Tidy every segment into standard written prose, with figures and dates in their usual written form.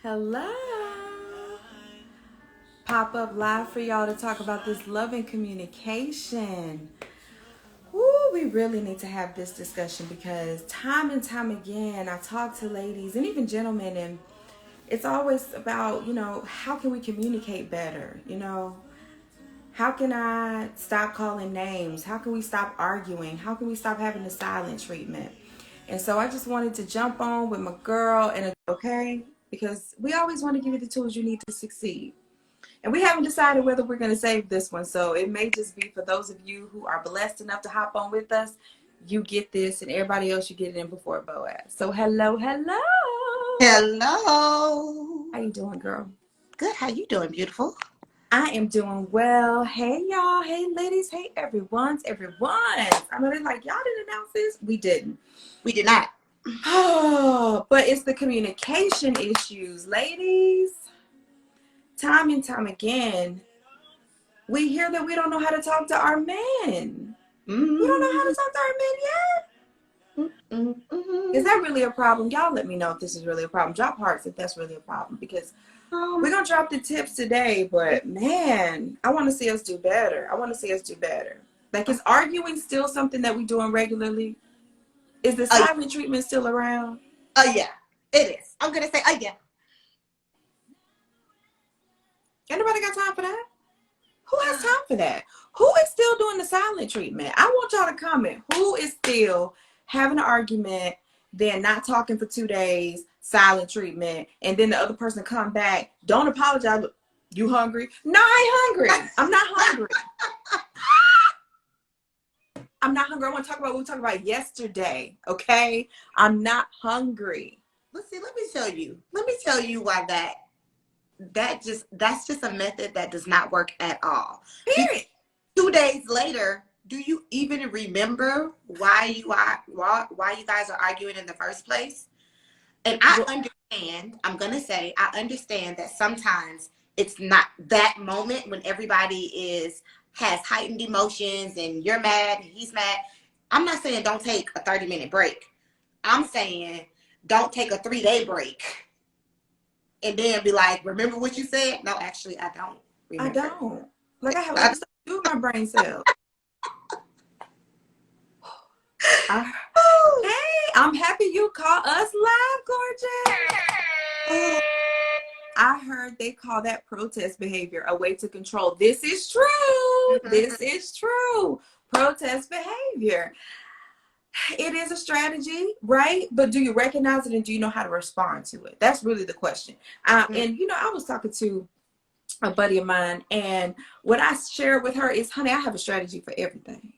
Hello. Pop up live for y'all to talk about this love and communication. Woo, we really need to have this discussion because time and time again, I talk to ladies and even gentlemen, and it's always about, how can we communicate better? How can I stop calling names? How can we stop arguing? How can we stop having the silent treatment? And so I just wanted to jump on with my girl and okay, because we always want to give you the tools you need to succeed. And we haven't decided whether we're going to save this one. So it may just be for those of you who are blessed enough to hop on with us. You get this, and everybody else, you get it in before Boaz. So hello. Hello. How you doing, girl? Good. How you doing, beautiful? I am doing well. Hey, y'all. Hey, ladies. Hey, everyone. I know they're like, y'all didn't announce this. We didn't. We did not. Oh, but it's the communication issues, ladies. Time and time again, we hear that we don't know how to talk to our men. We don't know how to talk to our men yet. Is that really a problem? Y'all let me know if this is really a problem. Drop hearts if that's really a problem, because we're going to drop the tips today, but man, I want to see us do better. Like, is arguing still something that we're doing regularly? Is the silent treatment still around? Oh, yeah, it is. I'm going to say, yeah. Anybody got time for that? Who has time for that? Who is still doing the silent treatment? I want y'all to comment. Who is still having an argument, then not talking for 2 days, silent treatment, and then the other person come back, don't apologize. You hungry? No, I ain't hungry. I'm not hungry. I'm not hungry. I want to talk about what we talked about yesterday, okay? I'm not hungry. Let's see, let me tell you why that's just a method that does not work at all. Period. 2 days later, do you even remember why you guys are arguing in the first place? And I understand that sometimes it's not that moment when everybody has heightened emotions and you're mad and he's mad. I'm not saying don't take a 30-minute break. I'm saying don't take a 3-day break and then be like, remember what you said? No, actually, I don't remember. I don't. Like, I have other stuff to do with my brain cells. Hey, I'm happy you call us live, gorgeous. I heard they call that protest behavior, a way to control. This is true. This is true. Protest behavior. It is a strategy, right? But do you recognize it and do you know how to respond to it? That's really the question. And, I was talking to a buddy of mine, and what I shared with her is, honey, I have a strategy for everything.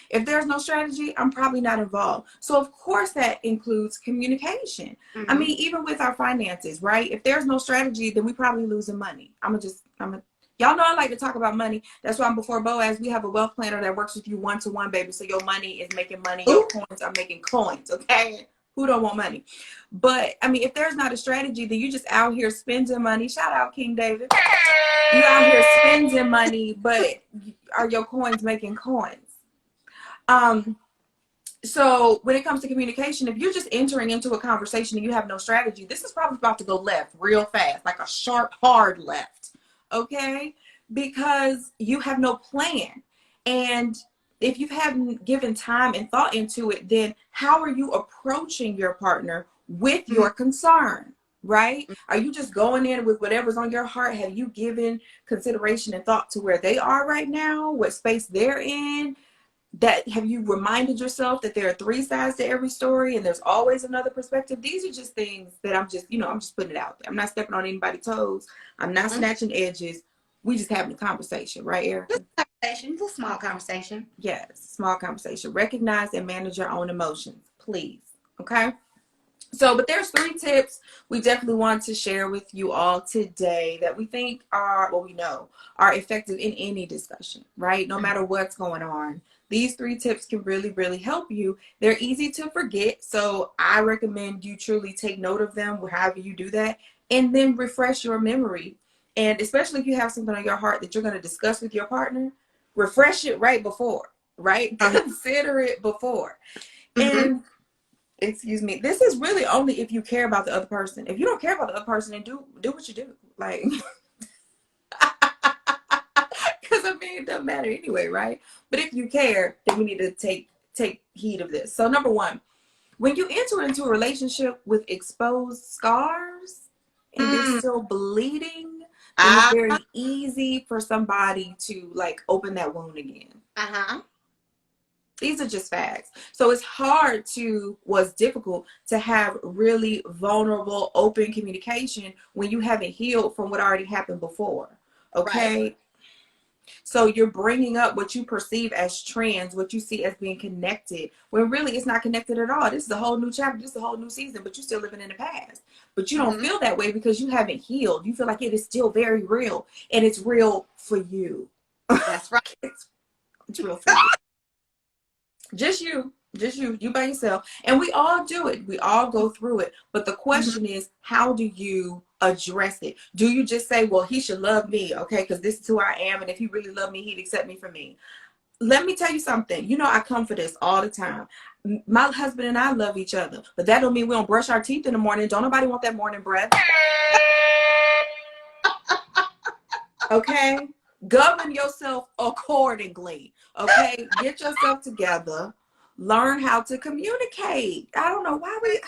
If there's no strategy, I'm probably not involved. So of course that includes communication. I mean, even with our finances, right? If there's no strategy, then we probably losing money. Y'all know I like to talk about money. That's why I'm before Boaz. We have a wealth planner that works with you one-to-one, baby. So your money is making money. Your coins are making coins, okay? Who don't want money? But I mean, if there's not a strategy, then you just out here spending money. Shout out King David. You out here spending money, but are your coins making coins? So when it comes to communication, if you're just entering into a conversation and you have no strategy, this is probably about to go left real fast, like a sharp, hard left. Okay? Because you have no plan. And if you haven't given time and thought into it, then how are you approaching your partner with your concern? Right? Are you just going in with whatever's on your heart? Have you given consideration and thought to where they are right now, what space they're in? Have you reminded yourself that there are 3 sides to every story and there's always another perspective? These are just things that I'm just putting it out there. I'm not stepping on anybody's toes. I'm not snatching edges. We just having a conversation, right, Erica? Just a small conversation. Yes, small conversation. Recognize and manage your own emotions, please. Okay? So, but there's 3 tips we definitely want to share with you all today that we think we know are effective in any discussion, right? No matter what's going on. These 3 tips can really, really help you. They're easy to forget, so I recommend you truly take note of them, however you do that, and then refresh your memory. And especially if you have something on your heart that you're going to discuss with your partner, refresh it right before, right? Consider it before. And Excuse me. This is really only if you care about the other person. If you don't care about the other person, then do what you do. Like, because I mean, it doesn't matter anyway, right? But if you care, then we need to take heed of this. So number one, when you enter into a relationship with exposed scars and they're still bleeding, then it's Uh, very easy for somebody to like open that wound again. uh-huh. These are just facts. So it's hard to, was difficult to have really vulnerable, open communication when you haven't healed from what already happened before. Right. Okay. So you're bringing up what you perceive as trends, what you see as being connected, when really it's not connected at all. This is a whole new chapter. This is a whole new season, but you're still living in the past. But you don't feel that way because you haven't healed. You feel like it is still very real, and it's real for you. That's right. It's real for you. Just you by yourself. And we all do it. We all go through it. But the question is, how do you address it? Do you just say, well, he should love me, okay, because this is who I am, and if he really loved me, he'd accept me for me? Let me tell you something. You know, I come for this all the time. My husband and I love each other, but that don't mean we don't brush our teeth in the morning. Don't nobody want that morning breath. Okay? Govern yourself accordingly. Okay? Get yourself together. Learn how to communicate. I don't know why we...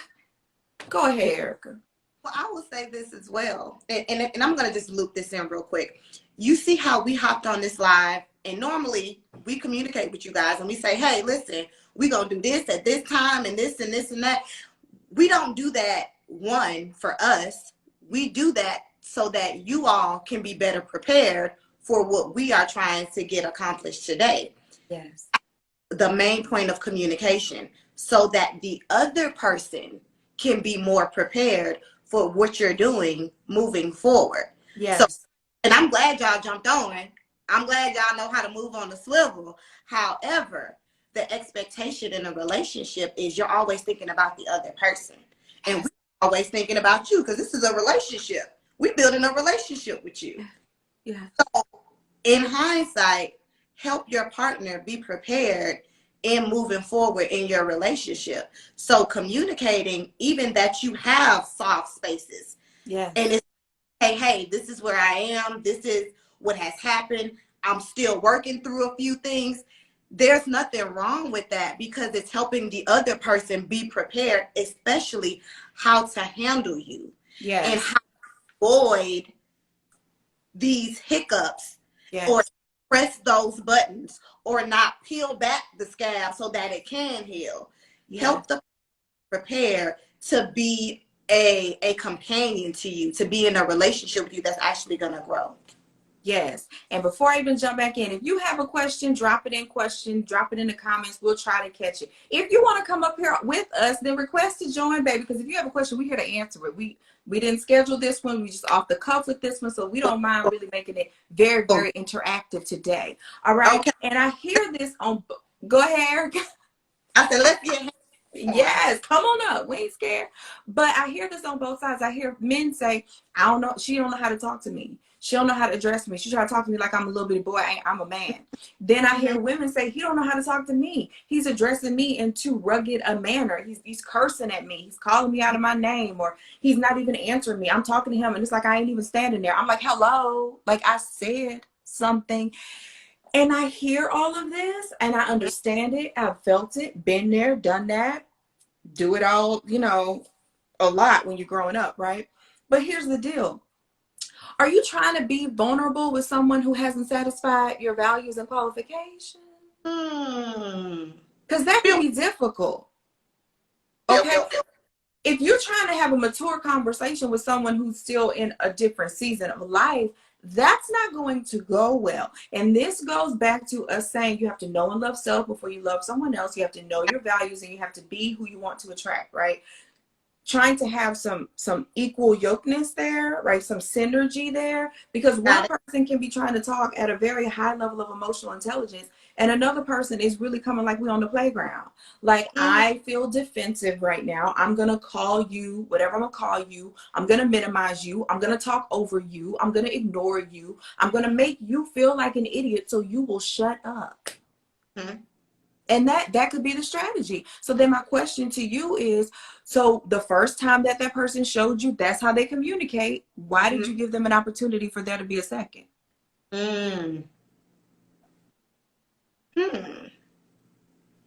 Go ahead, Erica. Well, I will say this as well, and I'm going to just loop this in real quick. You see how we hopped on this live, and normally we communicate with you guys, and we say, hey, listen, we're going to do this at this time, and this and this and that. We don't do that, one, for us. We do that so that you all can be better prepared for what we are trying to get accomplished today. Yes. The main point of communication, so that the other person can be more prepared for what you're doing moving forward. Yes. So, and I'm glad y'all jumped on. I'm glad y'all know how to move on the swivel. However, the expectation in a relationship is you're always thinking about the other person. And we're always thinking about you because this is a relationship. We're building a relationship with you. Yeah. So in hindsight, help your partner be prepared in moving forward in your relationship. So communicating, even that you have soft spaces. Yes. And it's, hey, this is where I am. This is what has happened. I'm still working through a few things. There's nothing wrong with that because it's helping the other person be prepared, especially how to handle you. Yes. And how to avoid these hiccups. Yes. Or press those buttons or not peel back the scab so that it can heal. Yes. Help the prepare to be a companion to you, to be in a relationship with you that's actually going to grow. Yes. And before I even jump back in, if you have a question, drop it in the comments. We'll try to catch it. If you want to come up here with us, then request to join, baby, because if you have a question, we're here to answer it. We didn't schedule this one. We just off the cuff with this one. So we don't mind really making it very, very interactive today. All right. Okay. And I hear this on, go ahead, Erica. I said, let's get yes, come on up. We ain't scared. But I hear this on both sides. I hear men say, I don't know. She don't know how to talk to me. She don't know how to address me. She try to talk to me like I'm a little bitty boy. I'm a man. Then I hear women say, he don't know how to talk to me. He's addressing me in too rugged a manner. He's cursing at me. He's calling me out of my name, or he's not even answering me. I'm talking to him and it's like I ain't even standing there. I'm like, hello. Like I said something. And I hear all of this and I understand it. I've felt it, been there, done that, do it all, you know, a lot when you're growing up, right? But here's the deal. Are you trying to be vulnerable with someone who hasn't satisfied your values and qualifications? Because that can be difficult. Okay? If you're trying to have a mature conversation with someone who's still in a different season of life, that's not going to go well. And this goes back to us saying you have to know and love self before you love someone else. You have to know your values and you have to be who you want to attract, right? Trying to have some equal yokeness there, right? Some synergy there, because one person can be trying to talk at a very high level of emotional intelligence and another person is really coming like we're on the playground. Like, I feel defensive right now. I'm going to call you, whatever I'm going to call you. I'm going to minimize you. I'm going to talk over you. I'm going to ignore you. I'm going to make you feel like an idiot so you will shut up. And that could be the strategy. So then my question to you is, so the first time that person showed you that's how they communicate, why did you give them an opportunity for there to be a second? Mm.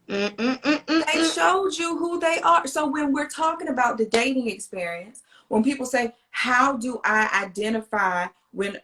They showed you who they are. So when we're talking about the dating experience, when people say, how do I identify when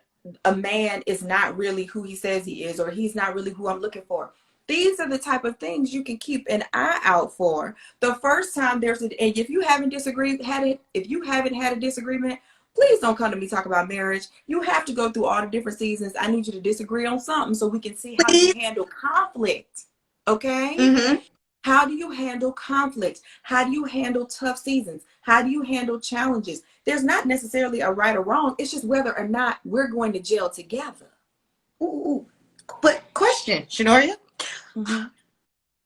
a man is not really who he says he is, or he's not really who I'm looking for? These are the type of things you can keep an eye out for. The first time and if you haven't if you haven't had a disagreement, please don't come to me talk about marriage. You have to go through all the different seasons. I need you to disagree on something so we can see how you handle conflict. Okay? How do you handle conflict? How do you handle tough seasons? How do you handle challenges? There's not necessarily a right or wrong. It's just whether or not we're going to gel together. Ooh. But question, Shanoria. Mm-hmm.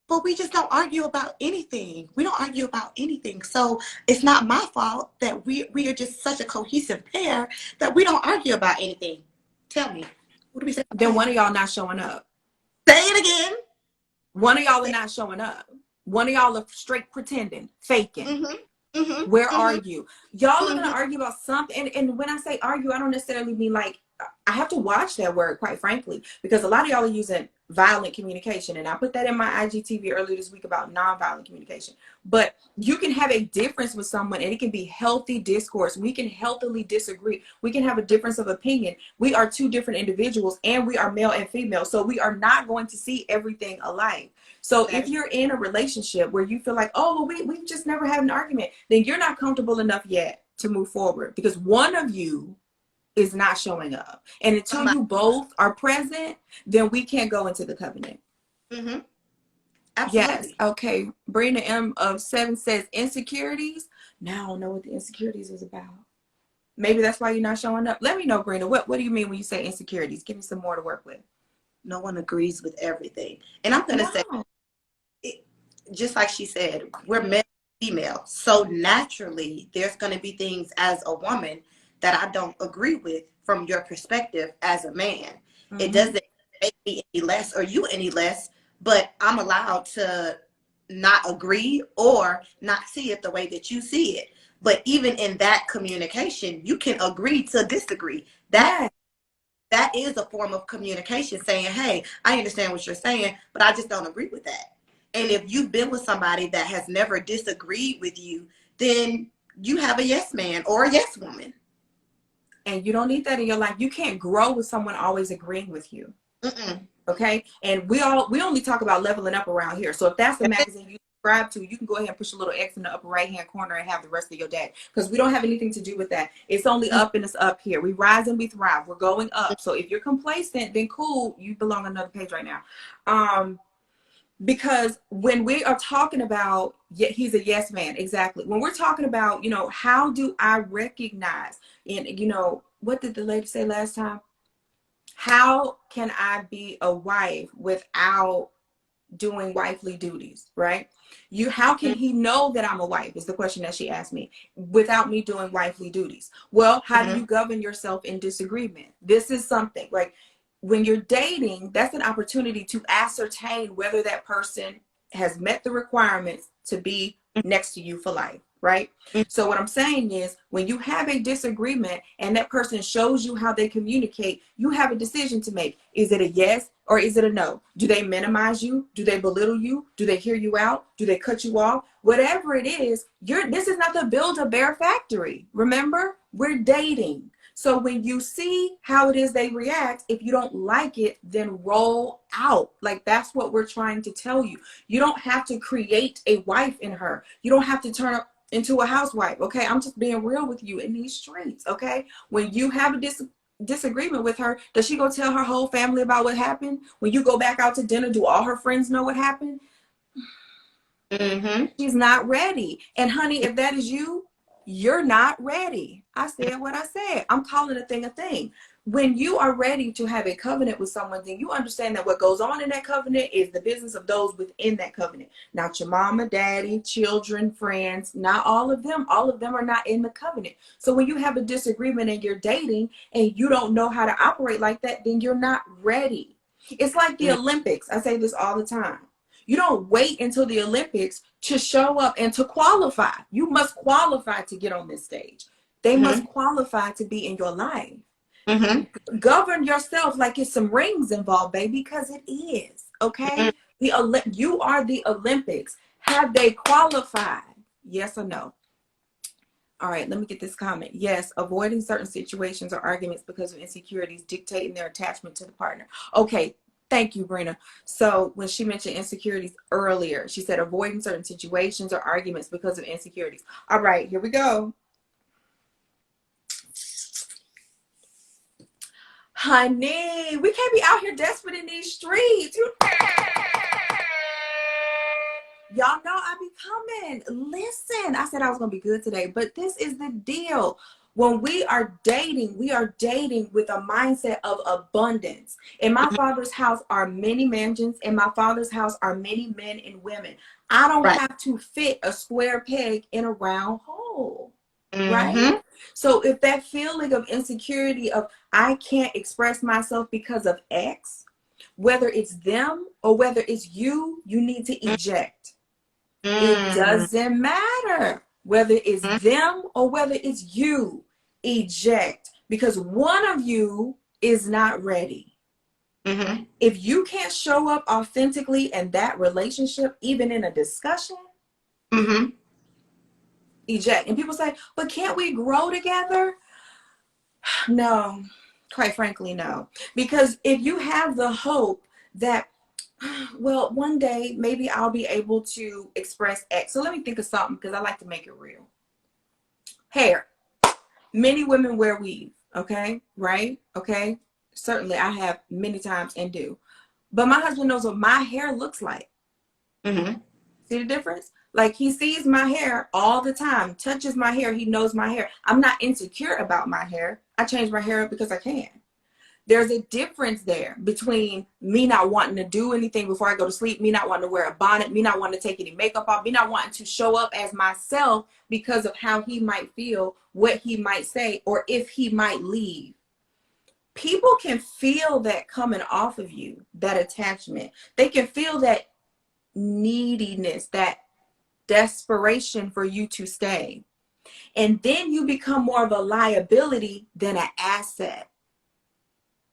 But we just don't argue about anything. We don't argue about anything. So it's not my fault that we are just such a cohesive pair that we don't argue about anything. Tell me, what do we say? Then one of y'all not showing up. Say it again. One of y'all are not showing up. One of y'all are straight pretending, faking. Where are you? Y'all are going to argue about something. And when I say argue, I don't necessarily mean like, I have to watch that word, quite frankly, because a lot of y'all are using violent communication. And I put that in my IGTV earlier this week about nonviolent communication. But you can have a difference with someone and it can be healthy discourse. We can healthily disagree. We can have a difference of opinion. We are two different individuals and we are male and female. So we are not going to see everything alike. So if you're in a relationship where you feel like, oh, well, we just never had an argument, then you're not comfortable enough yet to move forward because one of you is not showing up. And until you both are present, then we can't go into the covenant. Absolutely. Yes. Okay. Brina M of 7 says insecurities. Now I don't know what the insecurities is about. Maybe that's why you're not showing up. Let me know, Brina. What do you mean when you say insecurities? Give me some more to work with. No one agrees with everything. And I'm going to say, just like she said, we're male and female. So naturally, there's going to be things as a woman that I don't agree with from your perspective as a man. It doesn't make me any less or you any less, but I'm allowed to not agree or not see it the way that you see it. But even in that communication, you can agree to disagree. That is a form of communication, saying, hey, I understand what you're saying, but I just don't agree with that. And if you've been with somebody that has never disagreed with you, then you have a yes man or a yes woman. And you don't need that in your life. You can't grow with someone always agreeing with you. Okay? And we only talk about leveling up around here. So if that's the magazine you subscribe to, you can go ahead and push a little X in the upper right-hand corner and have the rest of your day. Because we don't have anything to do with that. It's only up and it's up here. We rise and we thrive. We're going up. So if you're complacent, then cool. You belong on another page right now. Because when we are talking about, he's a yes man, exactly. When we're talking about, how do I recognize, and what did the lady say last time? How can I be a wife without doing wifely duties, right? How can he know that I'm a wife is the question that she asked me, without me doing wifely duties. Well, how do you govern yourself in disagreement? This is something like, when you're dating, that's an opportunity to ascertain whether that person has met the requirements to be next to you for life, right? So what I'm saying is, when you have a disagreement and that person shows you how they communicate, you have a decision to make. Is it a yes or is it a no? Do they minimize you? Do they belittle you? Do they hear you out? Do they cut you off? Whatever it is, this is not the Build-A-Bear factory. Remember, we're dating. So when you see how it is they react, if you don't like it, then roll out. Like, that's what we're trying to tell you. You don't have to create a wife in her. You don't have to turn her into a housewife. Okay, I'm just being real with you in these streets. Okay, when you have a disagreement with her, does she go tell her whole family about what happened? When you go back out to dinner, do all her friends know what happened? She's not ready. And honey, if that is you, you're not ready. I said what I said. I'm calling a thing a thing. When you are ready to have a covenant with someone, then you understand that what goes on in that covenant is the business of those within that covenant. Not your mama, daddy, children, friends, not all of them. All of them are not in the covenant. So when you have a disagreement and you're dating and you don't know how to operate like that, then you're not ready. It's like the Olympics. I say this all the time. You don't wait until the Olympics to show up and to qualify. You must qualify to get on this stage. They must qualify to be in your life. Govern yourself like it's some rings involved, baby, because it is. Okay? You are the Olympics. Have they qualified? Yes or no? All right, let me get this comment. Yes, avoiding certain situations or arguments because of insecurities dictating their attachment to the partner. Okay, thank you, Brina. So when she mentioned insecurities earlier, she said avoiding certain situations or arguments because of insecurities. All right, here we go. Honey, we can't be out here desperate in these streets. Y'all know I be coming. Listen, I said I was going to be good today, but this is the deal. When we are dating with a mindset of abundance. In my father's house are many mansions. In my father's house are many men and women. I don't have to fit a square peg in a round hole. Right? So if that feeling of insecurity of I can't express myself because of X, whether it's them or whether it's you, you need to eject. It doesn't matter whether it's them or whether it's you. Eject, because one of you is not ready. If you can't show up authentically in that relationship, even in a discussion, eject. And people say, but can't we grow together? No, quite frankly, no. Because if you have the hope that, well, one day maybe I'll be able to express X. So let me think of something, because I like to make it real. Hair. Many women wear weave, okay? Right? Okay? Certainly I have many times and do. But my husband knows what my hair looks like. See the difference? Like, he sees my hair all the time, touches my hair, he knows my hair. I'm not insecure about my hair. I change my hair up because I can. There's a difference there between me not wanting to do anything before I go to sleep, me not wanting to wear a bonnet, me not wanting to take any makeup off, me not wanting to show up as myself because of how he might feel, what he might say, or if he might leave. People can feel that coming off of you, that attachment. They can feel that neediness, that desperation for you to stay. And then you become more of a liability than an asset.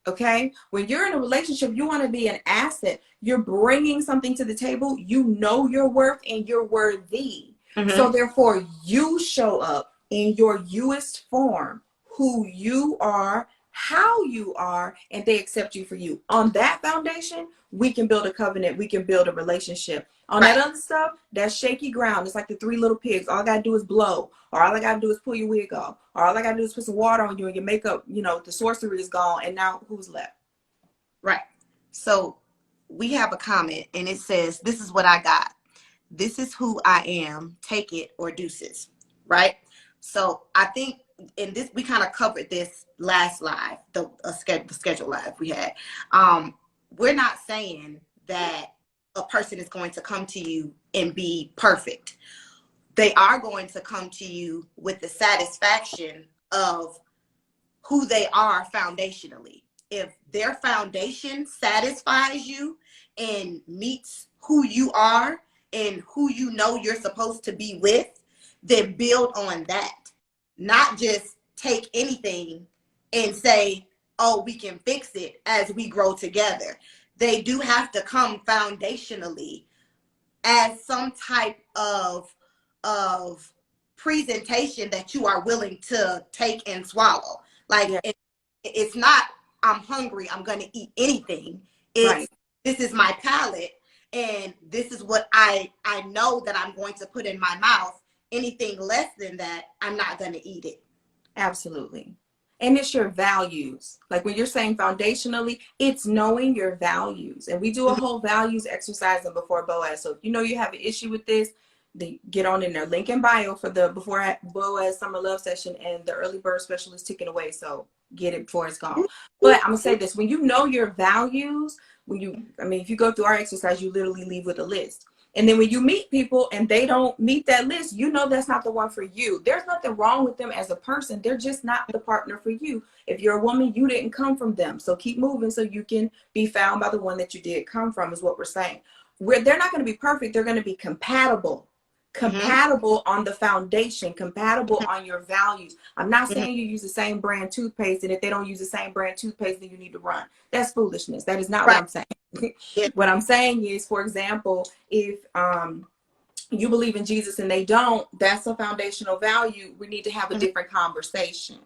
Okay? When you're in a relationship, you want to be an asset. You're bringing something to the table. You know your worth and you're worthy. So therefore, you show up in your youest form, who you are, how you are, and they accept you for you. On that foundation, we can build a covenant. We can build a relationship. On that other stuff, that's shaky ground. It's like the three little pigs. All I got to do is blow, or all I got to do is pull your wig off, or all I got to do is put some water on you and your makeup, you know, the sorcery is gone. And now who's left? Right. So we have a comment and it says, this is what I got. This is who I am. Take it or deuces. Right. So I think in this, we kind of covered this last live, the schedule live we had. We're not saying that a person is going to come to you and be perfect. They are going to come to you with the satisfaction of who they are foundationally. If their foundation satisfies you and meets who you are and who you know you're supposed to be with, then build on that. Not just take anything and say, oh, we can fix it as we grow together. They do have to come foundationally as some type of presentation that you are willing to take and swallow. Like, it's not, I'm hungry, I'm going to eat anything. It's, this is my palate, and this is what I know that I'm going to put in my mouth. Anything less than that, I'm not going to eat it. Absolutely. And it's your values. Like when you're saying foundationally, it's knowing your values. And we do a whole values exercise in Before Boaz. So if you know you have an issue with this, get on in there. Link in bio for the Before Boaz Summer Love Session, and the early bird special is ticking away. So get it before it's gone. But I'm gonna say this: when you know your values, if you go through our exercise, you literally leave with a list. And then when you meet people and they don't meet that list, you know that's not the one for you. There's nothing wrong with them as a person. They're just not the partner for you. If you're a woman, you didn't come from them. So keep moving so you can be found by the one that you did come from, is what we're saying. where they're not going to be perfect. They're going to be compatible. Compatible on the foundation, compatible on your values. I'm not saying you use the same brand toothpaste, and if they don't use the same brand toothpaste, then you need to run. That's foolishness. That is not what I'm saying. What I'm saying is, for example, if you believe in Jesus and they don't, that's a foundational value. We need to have a different conversation.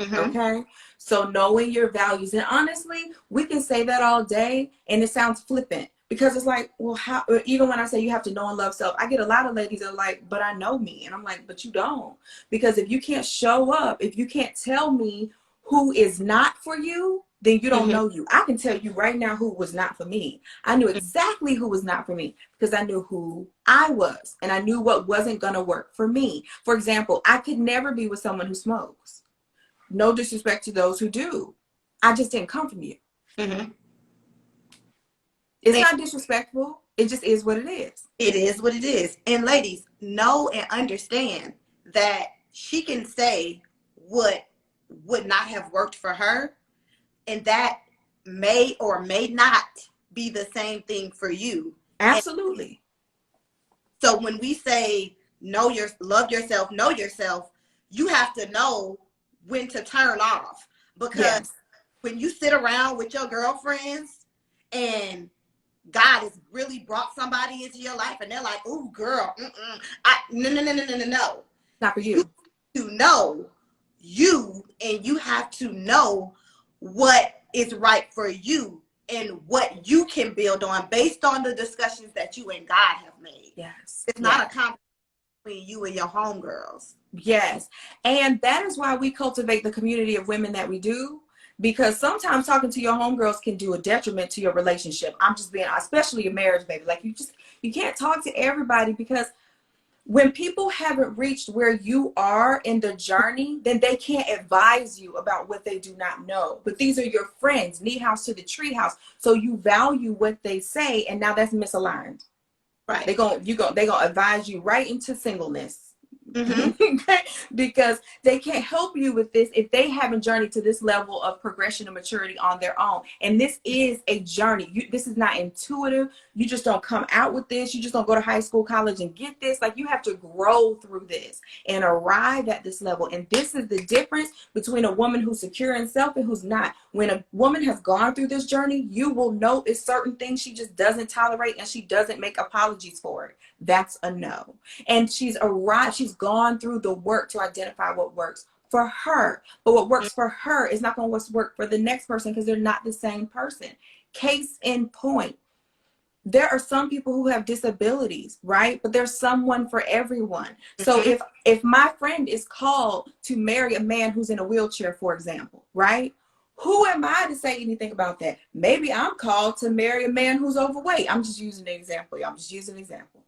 Okay, so knowing your values, and honestly, we can say that all day and it sounds flippant, because it's like, well, how, even when I say you have to know and love self, I get a lot of ladies that are like, but I know me. And I'm like, but you don't. Because if you can't show up, if you can't tell me who is not for you, then you don't know you. I can tell you right now who was not for me. I knew exactly who was not for me because I knew who I was, and I knew what wasn't going to work for me. For example, I could never be with someone who smokes. No disrespect to those who do. I just didn't come from you. It's not disrespectful. It just is what it is. It is what it is. And ladies, know and understand that she can say what would not have worked for her, and that may or may not be the same thing for you. Absolutely. And so when we say love yourself, know yourself, you have to know when to turn off, because when you sit around with your girlfriends and God has really brought somebody into your life and they're like, "Ooh, girl, no. Not for you. You know you, and you have to know what is right for you and what you can build on based on the discussions that you and God have made. Yes. It's not a conflict between you and your homegirls. Yes. And that is why we cultivate the community of women that we do, because sometimes talking to your homegirls can do a detriment to your relationship. I'm just being, especially your marriage, baby. Like you can't talk to everybody, because when people haven't reached where you are in the journey, then they can't advise you about what they do not know. But these are your friends, knee house to the tree house. So you value what they say, and now that's misaligned. Right. They gonna advise you right into singleness. Because they can't help you with this if they haven't journeyed to this level of progression and maturity on their own. And this is a journey. This is not intuitive. You just don't come out with this. You just don't go to high school, college and get this. Like, you have to grow through this and arrive at this level. And this is the difference between a woman who's secure in self and who's not. When a woman has gone through this journey, you will notice certain things she just doesn't tolerate, and she doesn't make apologies for it. That's a no. And she's arrived, she's gone through the work to identify what works for her. But what works for her is not going to work for the next person, because they're not the same person. Case in point, there are some people who have disabilities, right? But there's someone for everyone. So if my friend is called to marry a man who's in a wheelchair, for example, right? Who am I to say anything about that? Maybe I'm called to marry a man who's overweight. I'm just using an example. I'm just using an example.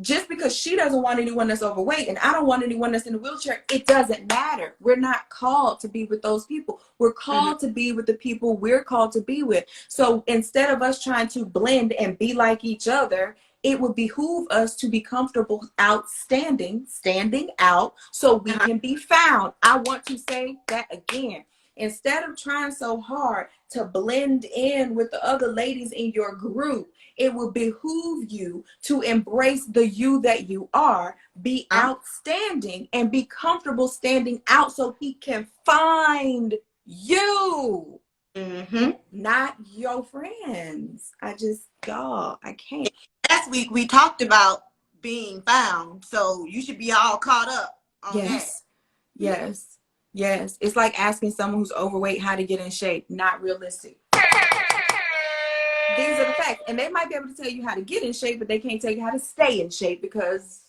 Just because she doesn't want anyone that's overweight and I don't want anyone that's in a wheelchair, it doesn't matter. We're not called to be with those people. We're called to be with the people we're called to be with. So instead of us trying to blend and be like each other, it would behoove us to be comfortable standing out so we can be found. I want to say that again. Instead of trying so hard to blend in with the other ladies in your group, it will behoove you to embrace the you that you are, be outstanding, and be comfortable standing out so he can find you, not your friends. I can't. Last week we talked about being found, so you should be all caught up on that. Yes. It's like asking someone who's overweight how to get in shape. Not realistic. These are the facts. And they might be able to tell you how to get in shape, but they can't tell you how to stay in shape, because,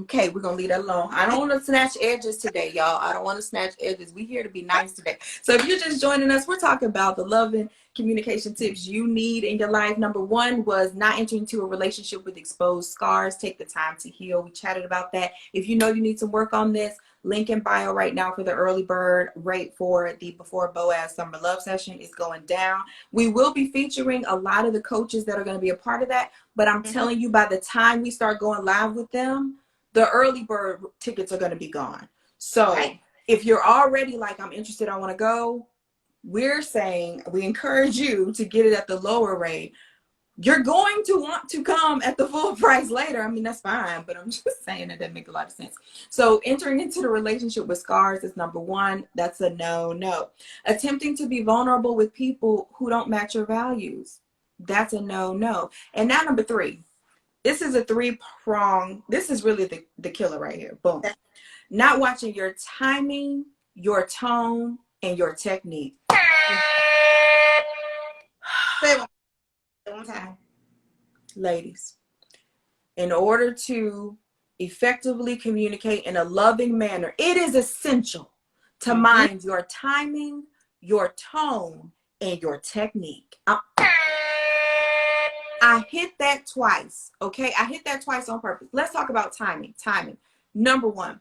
okay, we're going to leave that alone. I don't want to snatch edges today, y'all. I don't want to snatch edges. We're here to be nice today. So if you're just joining us, we're talking about the love and communication tips you need in your life. Number one was not entering into a relationship with exposed scars. Take the time to heal. We chatted about that. If you know you need some work on this, link in bio right now for the early bird rate for the Before Boaz Summer Love Session is going down. We will be featuring a lot of the coaches that are going to be a part of that, but I'm telling you, by the time we start going live with them, the early bird tickets are going to be gone. So if you're already like, I'm interested, I want to go, we're saying we encourage you to get it at the lower rate. You're going to want to come at the full price later. I mean, that's fine, but I'm just saying it doesn't make a lot of sense. So entering into the relationship with scars is number one. That's a no. Attempting to be vulnerable with people who don't match your values. That's a no. And now number three. This is a three-prong. This is really the killer right here. Boom. Not watching your timing, your tone, and your technique. Say it one time. Ladies, in order to effectively communicate in a loving manner, it is essential to mind your timing, your tone, and your technique. I hit that twice, okay? I hit that twice on purpose. Let's talk about timing. Number one,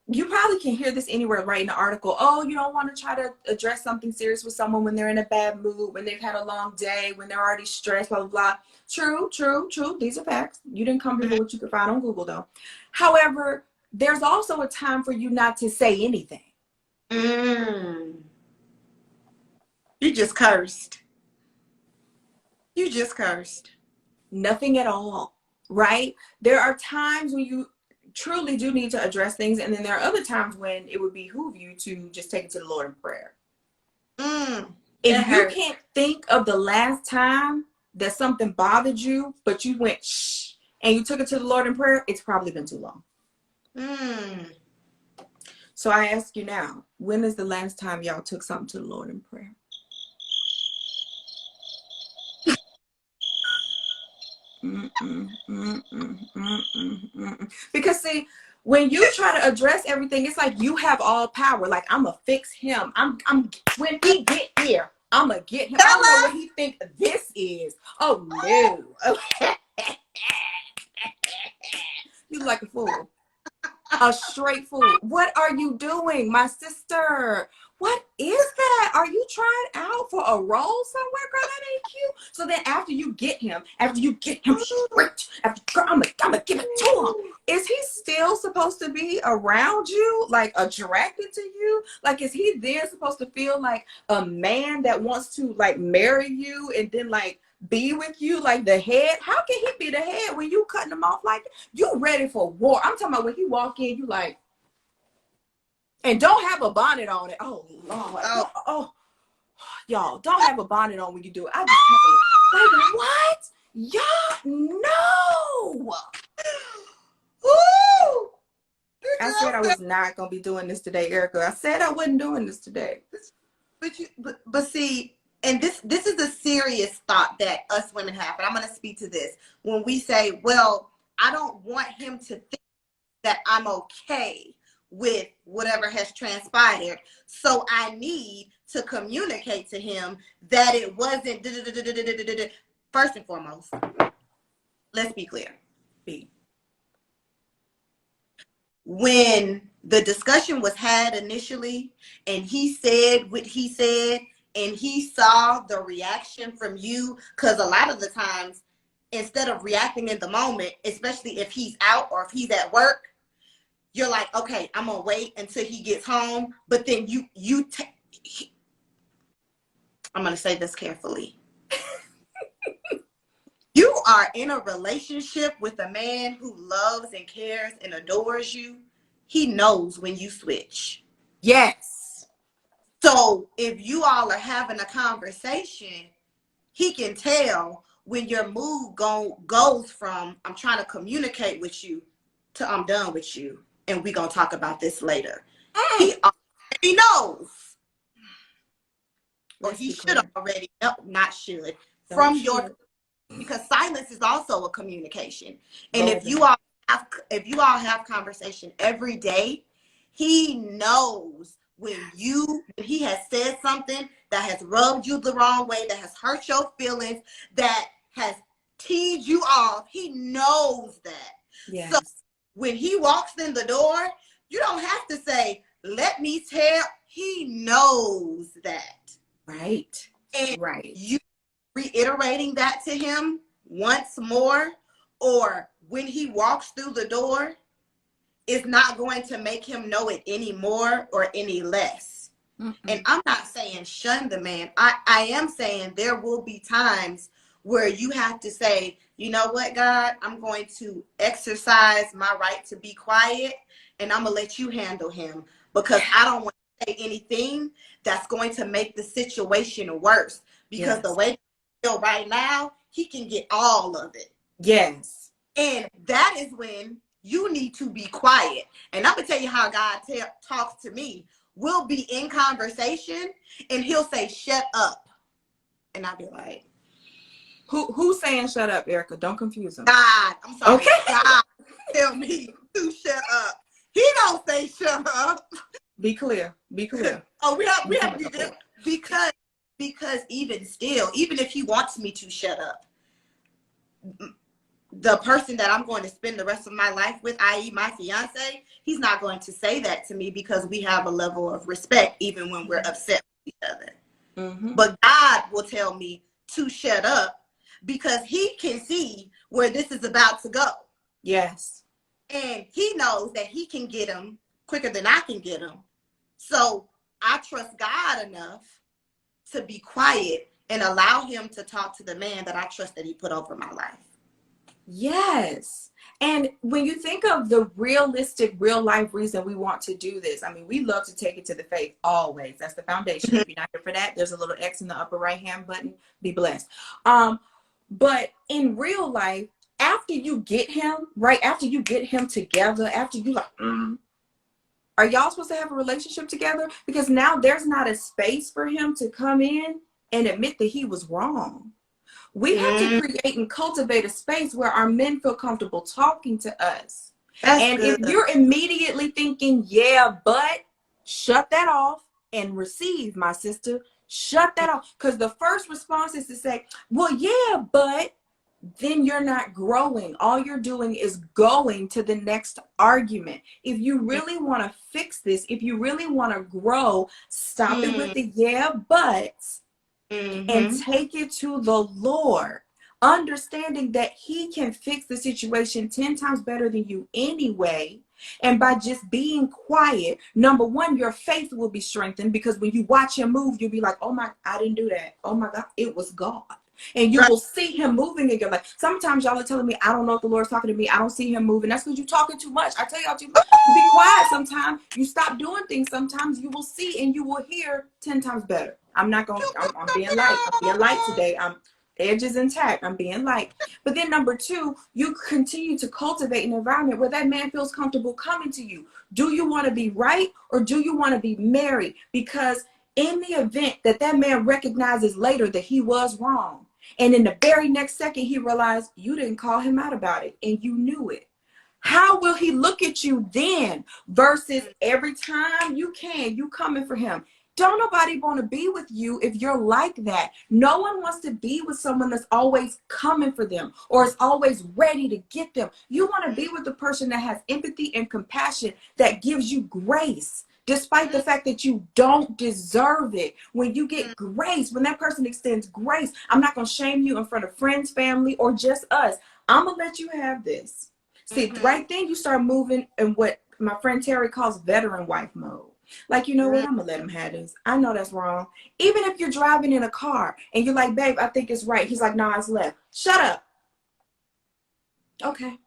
you probably can hear this anywhere right in the article. Oh, you don't want to try to address something serious with someone when they're in a bad mood, when they've had a long day, when they're already stressed, blah, blah, blah. True. These are facts. You didn't come here for what you could find on Google, though. However, there's also a time for you not to say anything. You just cursed. Nothing at all, right? There are times when you truly do need to address things, and then there are other times when it would behoove you to just take it to the Lord in prayer. If you can't think of the last time that something bothered you, but you went shh and you took it to the Lord in prayer, it's probably been too long. So I ask you now, when is the last time y'all took something to the Lord in prayer? Because see, when you try to address everything, it's like you have all power. Like, I'm gonna fix him. I'm when he get here, I'm gonna get him. I don't know what he think this is. Oh no. You like a fool. A straight fool. What are you doing, my sister? What is that? Are you trying out for a role somewhere? Girl, that ain't cute. So then after you get him straight, I'm gonna give it to him. Is he still supposed to be around you, like attracted to you? Like, is he then supposed to feel like a man that wants to like marry you and then like be with you, like the head? How can he be the head when you cutting him off like that? You ready for war? I'm talking about when he walk in, you like, and don't have a bonnet on it. Oh Lord. Oh, y'all, don't have a bonnet on when you do it. I just can't. Like, what? Y'all, no. Ooh. I said I was not gonna be doing this today, Erica. I said I wasn't doing this today. But see, and this is a serious thought that us women have, and I'm going to speak to this. When we say, well, I don't want him to think that I'm okay with whatever has transpired, so I need to communicate to him that it wasn't. First and foremost, let's be clear. When the discussion was had initially, and he said what he said, and he saw the reaction from you, because a lot of the times, instead of reacting in the moment, especially if he's out or if he's at work, you're like, okay, I'm gonna wait until he gets home. But then I'm gonna say this carefully. You are in a relationship with a man who loves and cares and adores you. He knows when you switch. Yes. So if you all are having a conversation, he can tell when your mood goes from I'm trying to communicate with you to I'm done with you and we're going to talk about this later. He already knows. Or he should already know, not should. Because silence is also a communication. And if you all have conversation every day, he knows when he has said something that has rubbed you the wrong way, that has hurt your feelings, that has teased you off. He knows that. Yes. So when he walks in the door, you don't have to say, let me tell. He knows that. Right. And you reiterating that to him once more, or when he walks through the door, is not going to make him know it any more or any less. And I'm not saying shun the man. I am saying there will be times where you have to say, you know what, God, I'm going to exercise my right to be quiet, and I'm going to let you handle him, because I don't want to say anything that's going to make the situation worse, because the way I feel right now, he can get all of it. Yes. And that is when you need to be quiet. And I'm going to tell you how God talks to me. We'll be in conversation and he'll say, shut up. And I'll be like, who's saying shut up, Erica? Don't confuse them. God, I'm sorry. Okay. God, tell me to shut up. He don't say shut up. Be clear. Be clear. Oh, we have to be clear. Because even still, even if he wants me to shut up, the person that I'm going to spend the rest of my life with, i.e. my fiance, he's not going to say that to me, because we have a level of respect even when we're upset with each other. Mm-hmm. But God will tell me to shut up, because he can see where this is about to go. Yes. And he knows that he can get him quicker than I can get him. So I trust God enough to be quiet and allow him to talk to the man that I trust that he put over my life. Yes. And when you think of the realistic, real life reason we want to do this, I mean, we love to take it to the faith always. That's the foundation. Mm-hmm. If you're not here for that, there's a little X in the upper right hand button. Be blessed. But in real life, after you get him, right, after you get him together, after you like, are y'all supposed to have a relationship together? Because now there's not a space for him to come in and admit that he was wrong. We have to create and cultivate a space where our men feel comfortable talking to us. That's good. If you're immediately thinking, yeah, but, shut that off and receive, my sister. Shut that off. Because the first response is to say, well, yeah, but, then you're not growing. All you're doing is going to the next argument. If you really want to fix this, if you really want to grow, stop it with the yeah, buts. And take it to the Lord, understanding that he can fix the situation 10 times better than you anyway. And by just being quiet, number one, your faith will be strengthened, because when you watch him move, you'll be like, oh my, I didn't do that. Oh my God, it was God. And you will see him moving again. Like sometimes y'all are telling me, I don't know if the Lord's talking to me. I don't see him moving. That's because you're talking too much. I tell y'all too much. You be quiet sometimes. You stop doing things sometimes. You will see and you will hear 10 times better. I'm not going to, I'm being light. I'm being light today. Edges intact. I'm being light. But then number two, you continue to cultivate an environment where that man feels comfortable coming to you. Do you want to be right or do you want to be married? Because in the event that that man recognizes later that he was wrong, and in the very next second he realized you didn't call him out about it and you knew it, how will he look at you then versus every time you coming for him? Don't nobody want to be with you if you're like that. No one wants to be with someone that's always coming for them or is always ready to get them. You want to be with the person that has empathy and compassion, that gives you grace, despite the fact that you don't deserve it. When you get grace, when that person extends grace, I'm not going to shame you in front of friends, family, or just us. I'm going to let you have this. See, right then you start moving in what my friend Terry calls veteran wife mode. Like, you know what? I'm going to let him have this. I know that's wrong. Even if you're driving in a car and you're like, babe, I think it's right. He's like, no, it's left. Shut up. Okay.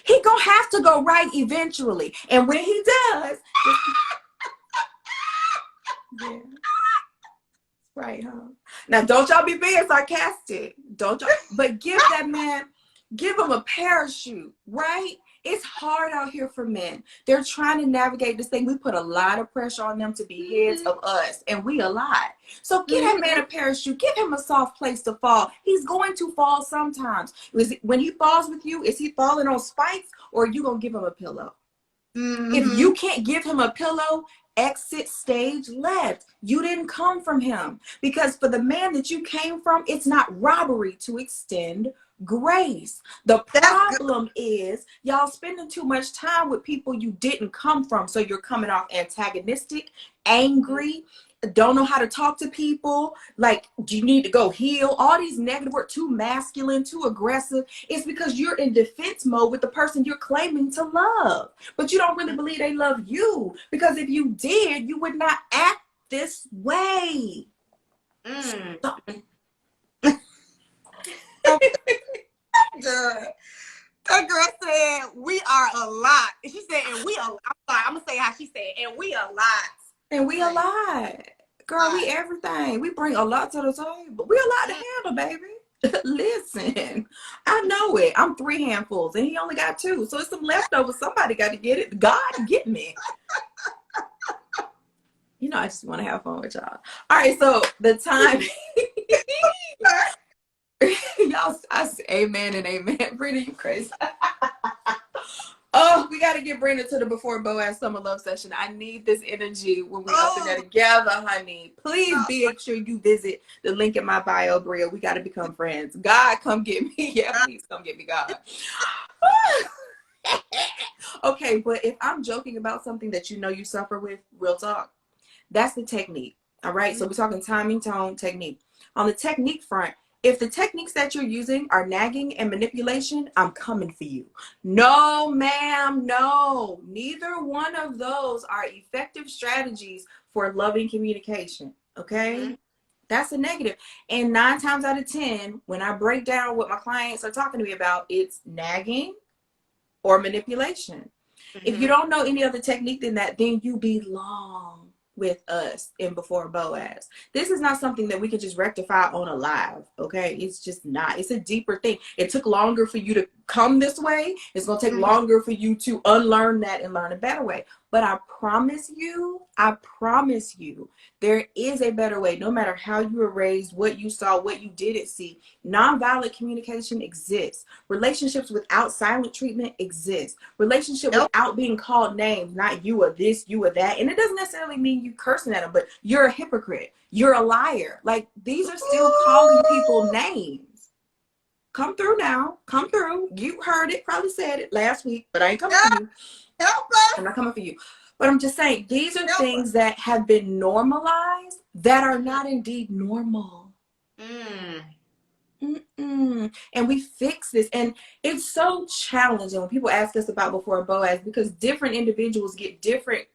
He going to have to go right eventually. And when he does, yeah. Right, huh? Now, don't y'all be being sarcastic. Don't y'all, but give that man, give him a parachute, right? It's hard out here for men. They're trying to navigate this thing. We put a lot of pressure on them to be heads of us, and we a lot. So give that man a parachute. Give him a soft place to fall. He's going to fall sometimes. When he falls with you, is he falling on spikes, or are you going to give him a pillow? If you can't give him a pillow, exit stage left. You didn't come from him. Because for the man that you came from, it's not robbery to extend grace. The problem is y'all spending too much time with people you didn't come from. So you're coming off antagonistic, angry, don't know how to talk to people, like, do you need to go heal? All these negative words, too masculine, too aggressive. It's because you're in defense mode with the person you're claiming to love. But you don't really believe they love you. Because if you did, you would not act this way. Good. That girl said, we are a lot. And she said, and we a lot. I'm going to say how she said, and we a lot. And we a lot. Girl, we everything. We bring a lot to the table. We a lot to handle, baby. Listen, I know it. I'm 3 handfuls and he only got 2. So it's some leftovers. Somebody got to get it. God, get me. You know, I just want to have fun with y'all. All right, so the time. Y'all, I say amen and amen. Brenda, you crazy. Oh, we got to get Brenda to the Before Boaz Summer Love Session. I need this energy when we up in there together, honey. Please be sure you visit the link in my bio, Bria. We got to become friends. God, come get me. Yeah, please come get me, God. Okay, but if I'm joking about something that you know you suffer with, real talk, that's the technique. All right, so we're talking timing, tone, technique. On the technique front, if the techniques that you're using are nagging and manipulation, I'm coming for you. No, ma'am, no. Neither one of those are effective strategies for loving communication, okay? That's a negative. And 9 times out of 10, when I break down what my clients are talking to me about, it's nagging or manipulation. If you don't know any other technique than that, then you belong with us in Before Boaz. This is not something that we can just rectify on a live, okay? It's just not. It's a deeper thing. It took longer for you to come this way. It's going to take longer for you to unlearn that and learn a better way. But I promise you, there is a better way. No matter how you were raised, what you saw, what you didn't see, nonviolent communication exists. Relationships without silent treatment exist. Relationship without being called names, not you or this, you or that. And it doesn't necessarily mean you cursing at them, but you're a hypocrite. You're a liar. Like, these are still calling people names. Come through now. Come through. You heard it, probably said it last week, but I ain't coming for you. I'm not coming for you. But I'm just saying, these are things that have been normalized that are not indeed normal. And we fix this. And it's so challenging when people ask us about Before Boaz, because different individuals get different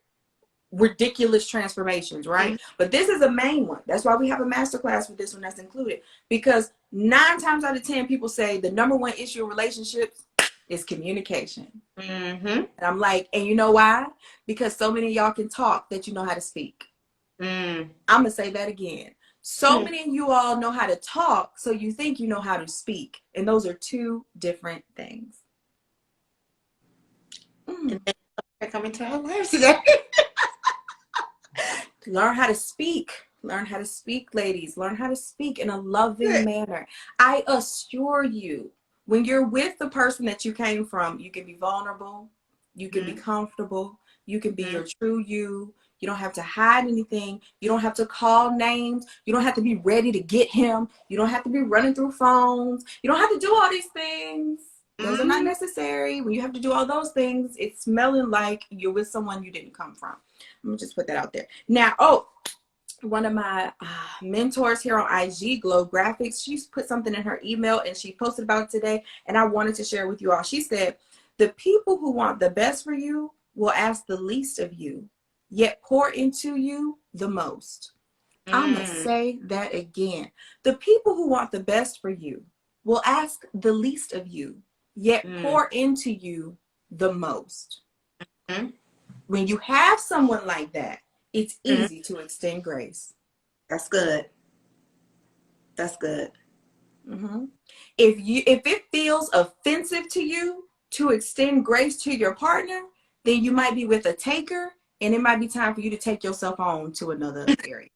ridiculous transformations, right? But this is a main one. That's why we have a masterclass for this one that's included. Because 9 times out of 10, people say the number one issue in relationships is communication. And I'm like, and you know why? Because so many of y'all can talk that you know how to speak. I'm going to say that again. So many of you all know how to talk, so you think you know how to speak. And those are 2 different things. They're coming to our lives today. Learn how to speak. Learn how to speak, ladies. Learn how to speak in a loving manner. I assure you, when you're with the person that you came from, you can be vulnerable. You can be comfortable. You can be your true you. You don't have to hide anything. You don't have to call names. You don't have to be ready to get him. You don't have to be running through phones. You don't have to do all these things. Those are not necessary. When you have to do all those things, it's smelling like you're with someone you didn't come from. Let me just put that out there. Now, one of my mentors here on IG, Glow Graphics, she's put something in her email and she posted about it today, and I wanted to share with you all. She said, the people who want the best for you will ask the least of you, yet pour into you the most. I'm going to say that again. The people who want the best for you will ask the least of you, yet pour into you the most. When you have someone like that, it's easy to extend grace. That's good. That's good. If it feels offensive to you to extend grace to your partner, then you might be with a taker, and it might be time for you to take yourself on to another area.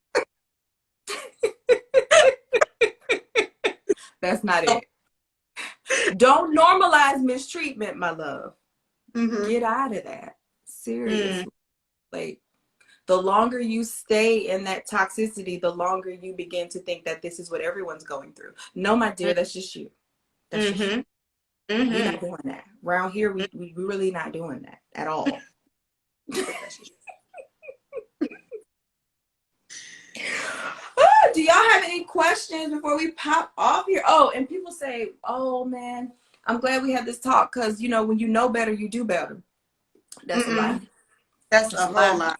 That's not it. Don't normalize mistreatment, my love. Get out of that. Seriously. Like, the longer you stay in that toxicity, the longer you begin to think that this is what everyone's going through. No, my dear, that's just you. That's just you. We're not doing that. Around here, we really not doing that at all. Do y'all have any questions before we pop off here? Oh, and people say, oh, man, I'm glad we had this talk because, you know, when you know better, you do better. That's a lie. That's a whole lie.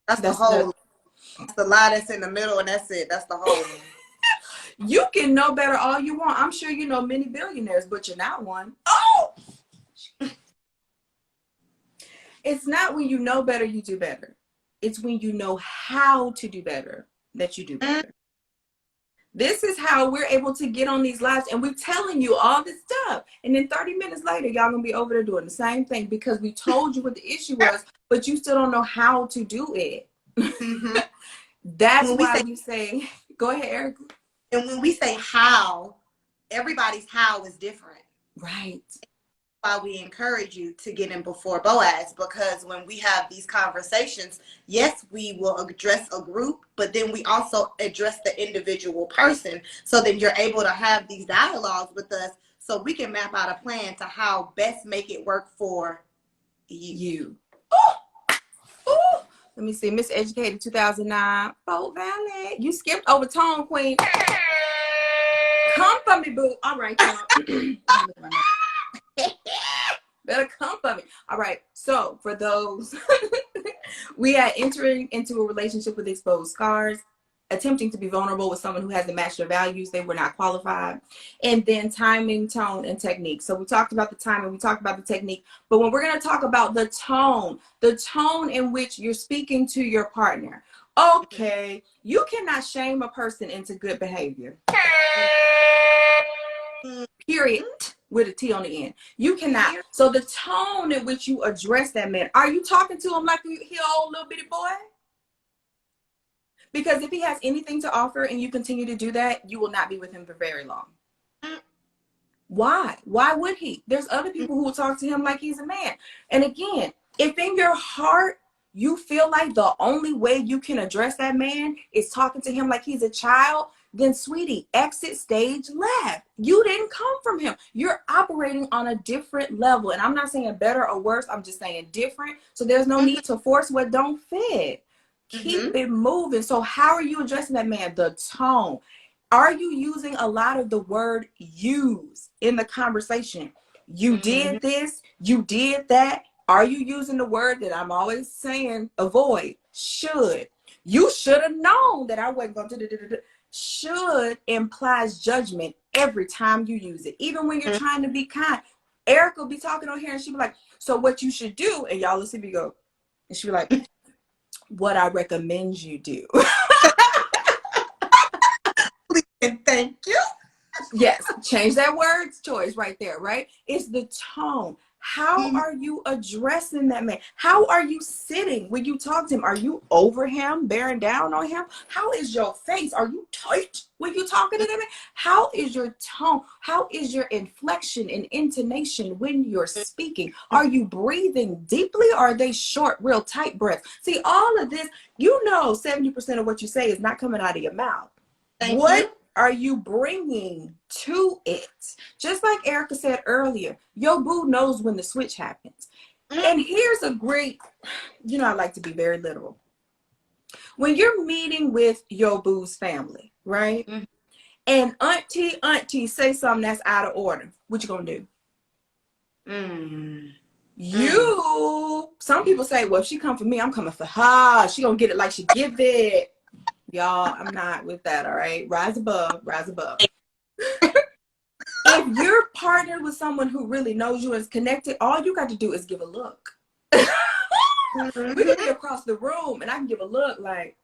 That's the whole. That's the lie that's in the middle, and that's it. That's the whole. You can know better all you want. I'm sure you know many billionaires, but you're not one. Oh! It's not when you know better, you do better. It's when you know how to do better that you do better. This is how we're able to get on these lives, and we're telling you all this stuff. And then 30 minutes later, y'all gonna be over there doing the same thing because we told you what the issue was, but you still don't know how to do it. Mm-hmm. That's why we say, go ahead, Erica. And when we say how, everybody's how is different. Right. Why we encourage you to get in before Boaz, because when we have these conversations, yes, we will address a group, but then we also address the individual person. So then you're able to have these dialogues with us so we can map out a plan to how best make it work for you. Ooh. Ooh. Let me see. Miss Educated 2009. Boat Valley. You skipped over Tone Queen. Come for me, boo. All right, y'all. Better come for me. All right. So for those, we are entering into a relationship with exposed scars, attempting to be vulnerable with someone who hasn't matched their values. They were not qualified. And then timing, tone, and technique. So we talked about the timing, we talked about the technique, but when we're going to talk about the tone in which you're speaking to your partner. Okay, you cannot shame a person into good behavior. Period. With a T on the end. You cannot. So the tone in which you address that man, are you talking to him like he an old little bitty boy? Because if he has anything to offer and you continue to do that, you will not be with him for very long. Why? Why would he? There's other people who will talk to him like he's a man. And again, if in your heart you feel like the only way you can address that man is talking to him like he's a child, then sweetie, exit stage left. You didn't come from him. You're operating on a different level. And I'm not saying better or worse. I'm just saying different. So there's no need to force what don't fit. Keep it moving. So how are you addressing that man? The tone. Are you using a lot of the word use in the conversation? You did this, you did that. Are you using the word that I'm always saying, avoid? Should. You should have known that I wasn't going to. Should implies judgment every time you use it, even when you're trying to be kind. Erica will be talking on here and she'll be like, so what you should do, and y'all listen to me go, and she'll be like, what I recommend you do. And thank you. Yes, change that word choice right there, right? It's the tone. How are you addressing that man? How are you sitting when you talk to him? Are you over him, bearing down on him? How is your face? Are you tight when you're talking to them? How is your tone? How is your inflection and intonation when you're speaking? Are you breathing deeply or are they short, real tight breaths? See, all of this, 70% of what you say is not coming out of your mouth. What are you bringing to it? Just like Erica said earlier, your boo knows when the switch happens. And here's a great, I like to be very literal. When you're meeting with your boo's family, right? And auntie say something that's out of order, what you gonna do? Some people say, well, if she come for me, I'm coming for her. She gonna get it like she give it. Y'all, I'm not with that, all right? Rise above, rise above. If you're partnered with someone who really knows you and is connected, all you got to do is give a look. We can be across the room and I can give a look like,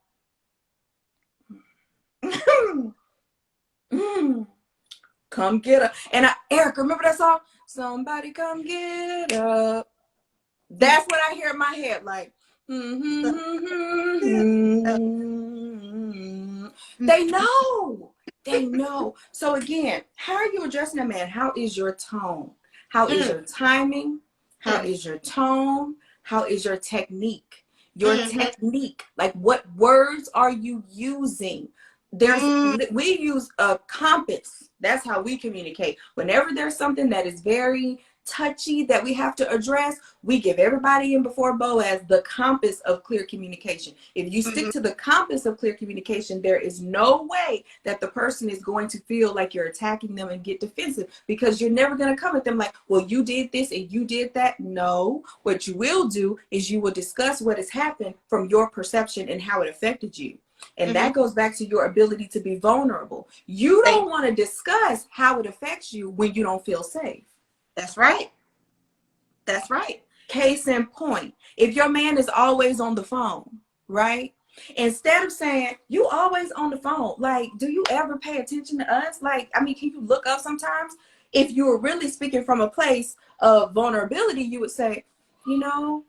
come get her. And Erica, remember that song? Somebody come get her. That's what I hear in my head, like, They know. They know. So again, how are you addressing a man? How is your tone? How is your timing? How is your tone? How is your technique? Your technique. Like, what words are you using? We use a compass. That's how we communicate. Whenever there's something that is very touchy that we have to address, we give everybody in before Boaz the compass of clear communication. If you stick to the compass of clear communication, there is no way that the person is going to feel like you're attacking them and get defensive, because you're never going to come at them like, well, you did this and you did that. No, what you will do is you will discuss what has happened from your perception and how it affected you. And that goes back to your ability to be vulnerable. You don't want to discuss how it affects you when you don't feel safe. That's right. That's right. Case in point, if your man is always on the phone, right? Instead of saying, you always on the phone, like, do you ever pay attention to us? Like, I mean, can you look up sometimes? If you were really speaking from a place of vulnerability, you would say, you know,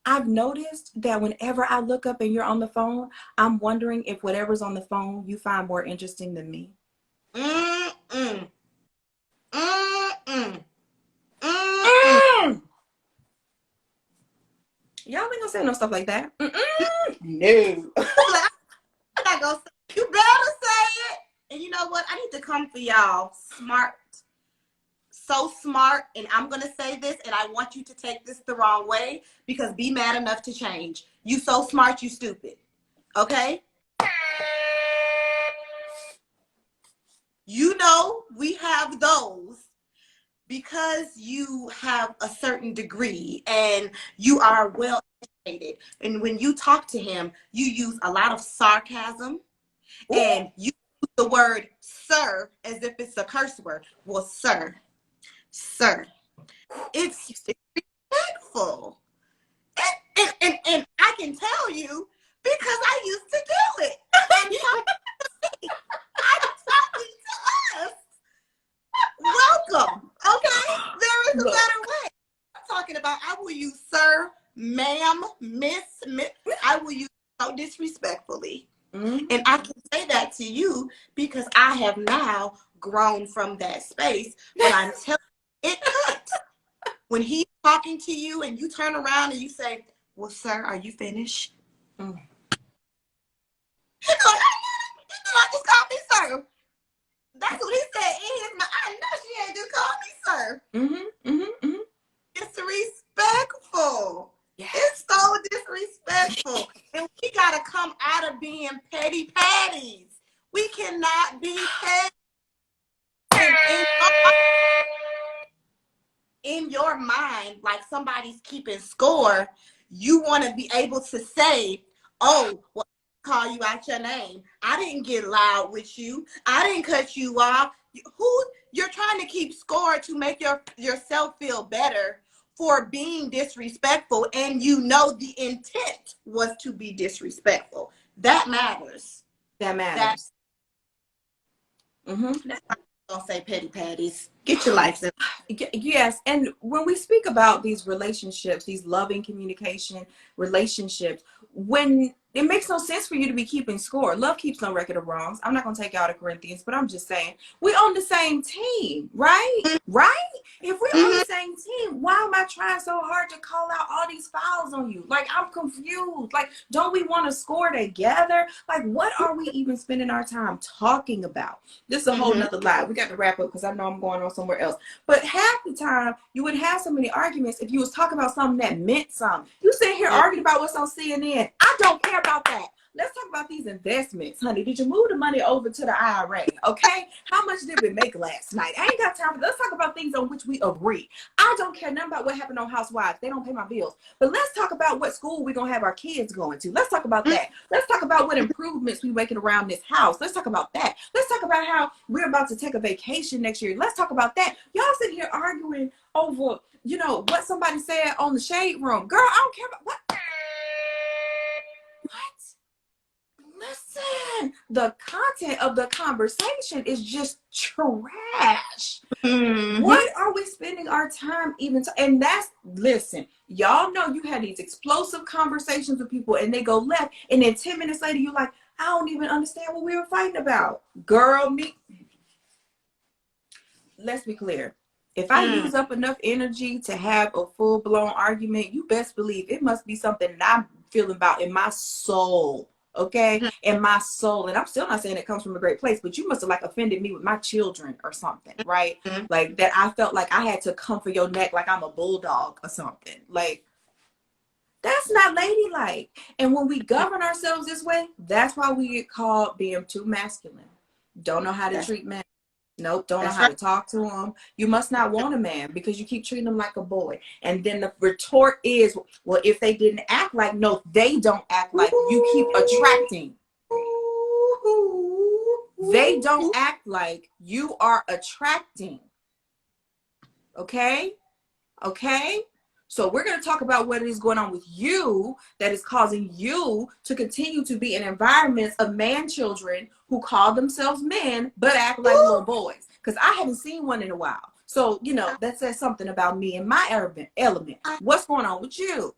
I've noticed that whenever I look up and you're on the phone, I'm wondering if whatever's on the phone you find more interesting than me. Mm-mm. Mm-mm. Mm. Y'all ain't gonna say no stuff like that. No. I'm not gonna say, you better say it. And you know what? I need to come for y'all. Smart. So smart. And I'm gonna say this, and I want you to take this the wrong way, because be mad enough to change. You so smart, you stupid. Okay? You know, we have those because you have a certain degree and you are well educated. And when you talk to him, you use a lot of sarcasm. Ooh. And you use the word sir as if it's a curse word. Well, sir, it's respectful. And I can tell you because I used to do it. And I'm talking to us. Welcome. Okay? There is a better way. I'm talking about, I will use sir, ma'am, miss. I will use so disrespectfully. Mm-hmm. And I can say that to you because I have now grown from that space. But I'm telling you, it cuts. When he's talking to you and you turn around and you say, well, sir, are you finished? Mm. He's like, I just called me sir. That's what he said in his mind. I know she ain't just called me sir. Disrespectful. Yes. It's so disrespectful. And we got to come out of being petty patties. We cannot be petty. In your mind, like somebody's keeping score, you want to be able to say, oh, well, call you out your name. I didn't get loud with you. I didn't cut you off. You're trying to keep score to make yourself feel better for being disrespectful, and you know the intent was to be disrespectful. That matters. That matters. That's why I'm gonna say petty patties. Get your life in. Yes, and when we speak about these relationships, these loving communication relationships, when it makes no sense for you to be keeping score. Love keeps no record of wrongs. I'm not going to take you out of Corinthians, but I'm just saying, we on the same team, right? Right? If we're on the same team, why am I trying so hard to call out all these fouls on you? Like, I'm confused. Like, don't we want to score together? Like, what are we even spending our time talking about? This is a whole nother lie. We got to wrap up because I know I'm going on somewhere else. But half the time, you wouldn't have so many arguments if you was talking about something that meant something. You sit here arguing about what's on CNN. I don't care about that. Let's talk about these investments, honey. Did you move the money over to the IRA? Okay. How much did we make last night? I ain't got time for that. Let's talk about things on which we agree. I don't care nothing about what happened on Housewives. They don't pay my bills. But let's talk about what school we're going to have our kids going to. Let's talk about that. Let's talk about what improvements we're making around this house. Let's talk about that. Let's talk about how we're about to take a vacation next year. Let's talk about that. Y'all sit here arguing over, you know, what somebody said on the Shade Room. Girl, I don't care about what. Listen, the content of the conversation is just trash. What are we spending our time even and that's, listen, y'all know you had these explosive conversations with people and they go left, and then 10 minutes later you're like, I don't even understand what we were fighting about. Girl, let's be clear. If I use up enough energy to have a full-blown argument, you best believe it must be something that I'm feeling about in my soul. Okay, in my soul. And I'm still not saying it comes from a great place, but you must have like offended me with my children or something, right? Like that I felt like I had to come for your neck like I'm a bulldog or something. Like, that's not ladylike. And when we govern ourselves this way, that's why we get called being too masculine. Don't know how to treat men. Nope, don't know how to talk to them. You must not want a man because you keep treating them like a boy. And then the retort is, well, if they didn't act like, no, they don't act like, you keep attracting. They don't act like you are attracting. Okay? Okay? So we're going to talk about what is going on with you that is causing you to continue to be in environments of man children who call themselves men but act like little boys. Because I haven't seen one in a while. So, you know, that says something about me and my element. What's going on with you?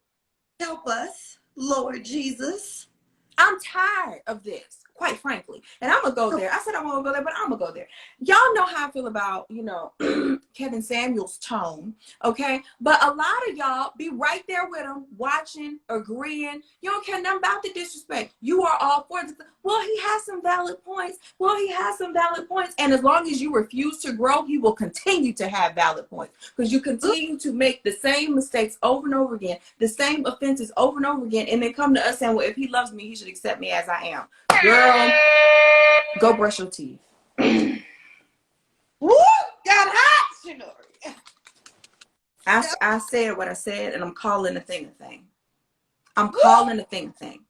Help us, Lord Jesus. I'm tired of this, quite frankly. And I'm going to go there. I said I won't go there, but I'm going to go there. Y'all know how I feel about, you know, Kevin Samuel's tone, okay? But a lot of y'all be right there with him, watching, agreeing. You don't care nothing about the disrespect. You are all for it. Well, he has some valid points. Well, he has some valid points. And as long as you refuse to grow, he will continue to have valid points. Because you continue to make the same mistakes over and over again, the same offenses over and over again, and then come to us saying, well, if he loves me, he should accept me as I am. Girl, go brush your teeth. Woo! Got hot, Shinori. I said what I said, and I'm calling a thing a thing. I'm calling a thing a thing.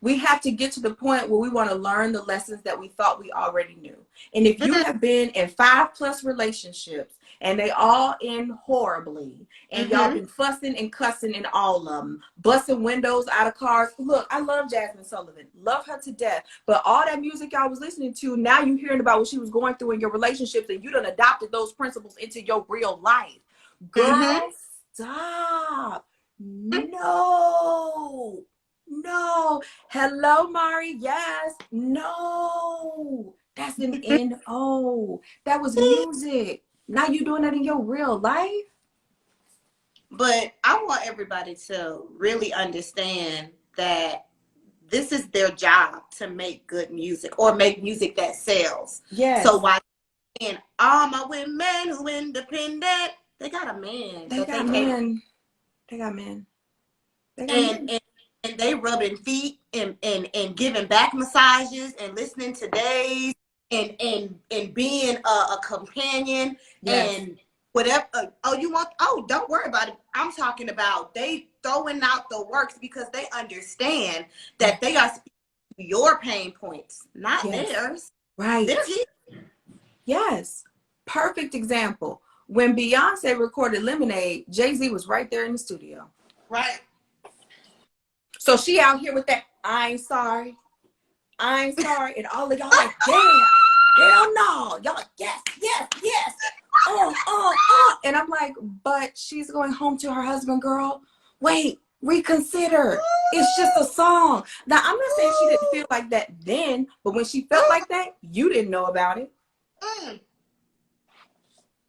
We have to get to the point where we want to learn the lessons that we thought we already knew. And if you have been in 5+ relationships and they all end horribly, and y'all been fussing and cussing in all of them, busting windows out of cars. Look, I love Jasmine Sullivan. Love her to death. But all that music y'all was listening to, now you're hearing about what she was going through in your relationships, and you done adopted those principles into your real life. Girl, stop. No. Hello, Mari. Yes. No. That's an N-O. That was music. Now you doing that in your real life? But I want everybody to really understand that this is their job to make good music or make music that sells. Yes. So while and all my women who independent, they got a man. They got men. They got men. And they rubbing feet and giving back massages and listening to days and being a companion and whatever. Don't worry about it. I'm talking about they throwing out the works because they understand that they are speaking to your pain points, not theirs. Right. Yes. Perfect example. When Beyonce recorded Lemonade, Jay-Z was right there in the studio. Right. So she out here with that, I ain't sorry. And all of y'all like, yeah, hell no. Y'all like, yes. And I'm like, but she's going home to her husband, girl. Wait, reconsider. It's just a song. Now, I'm not saying she didn't feel like that then, but when she felt like that, you didn't know about it.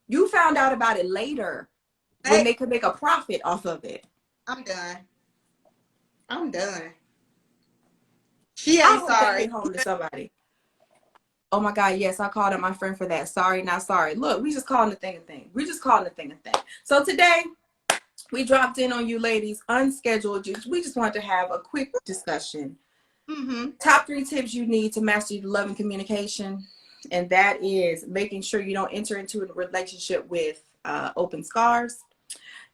You found out about it later when they could make a profit off of it. I'm done. She ain't sorry. Home to somebody. Oh my God, yes, I called up my friend for that. Sorry, not sorry. Look, we just calling the thing a thing. So today, we dropped in on you ladies, unscheduled. We just wanted to have a quick discussion. Top 3 tips you need to master love and communication. And that is making sure you don't enter into a relationship with open scars.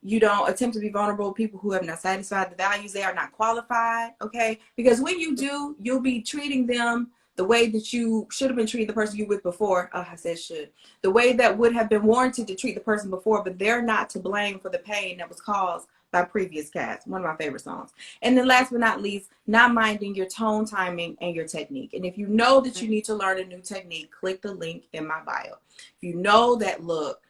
You don't attempt to be vulnerable with people who have not satisfied the values. They are not qualified, okay? Because when you do, you'll be treating them the way that you should have been treating the person you with before. Oh, I said should. The way that would have been warranted to treat the person before, but they're not to blame for the pain that was caused by previous cats. One of my favorite songs. And then last but not least, not minding your tone, timing, and your technique. And if you know that you need to learn a new technique, click the link in my bio. If you know that, look,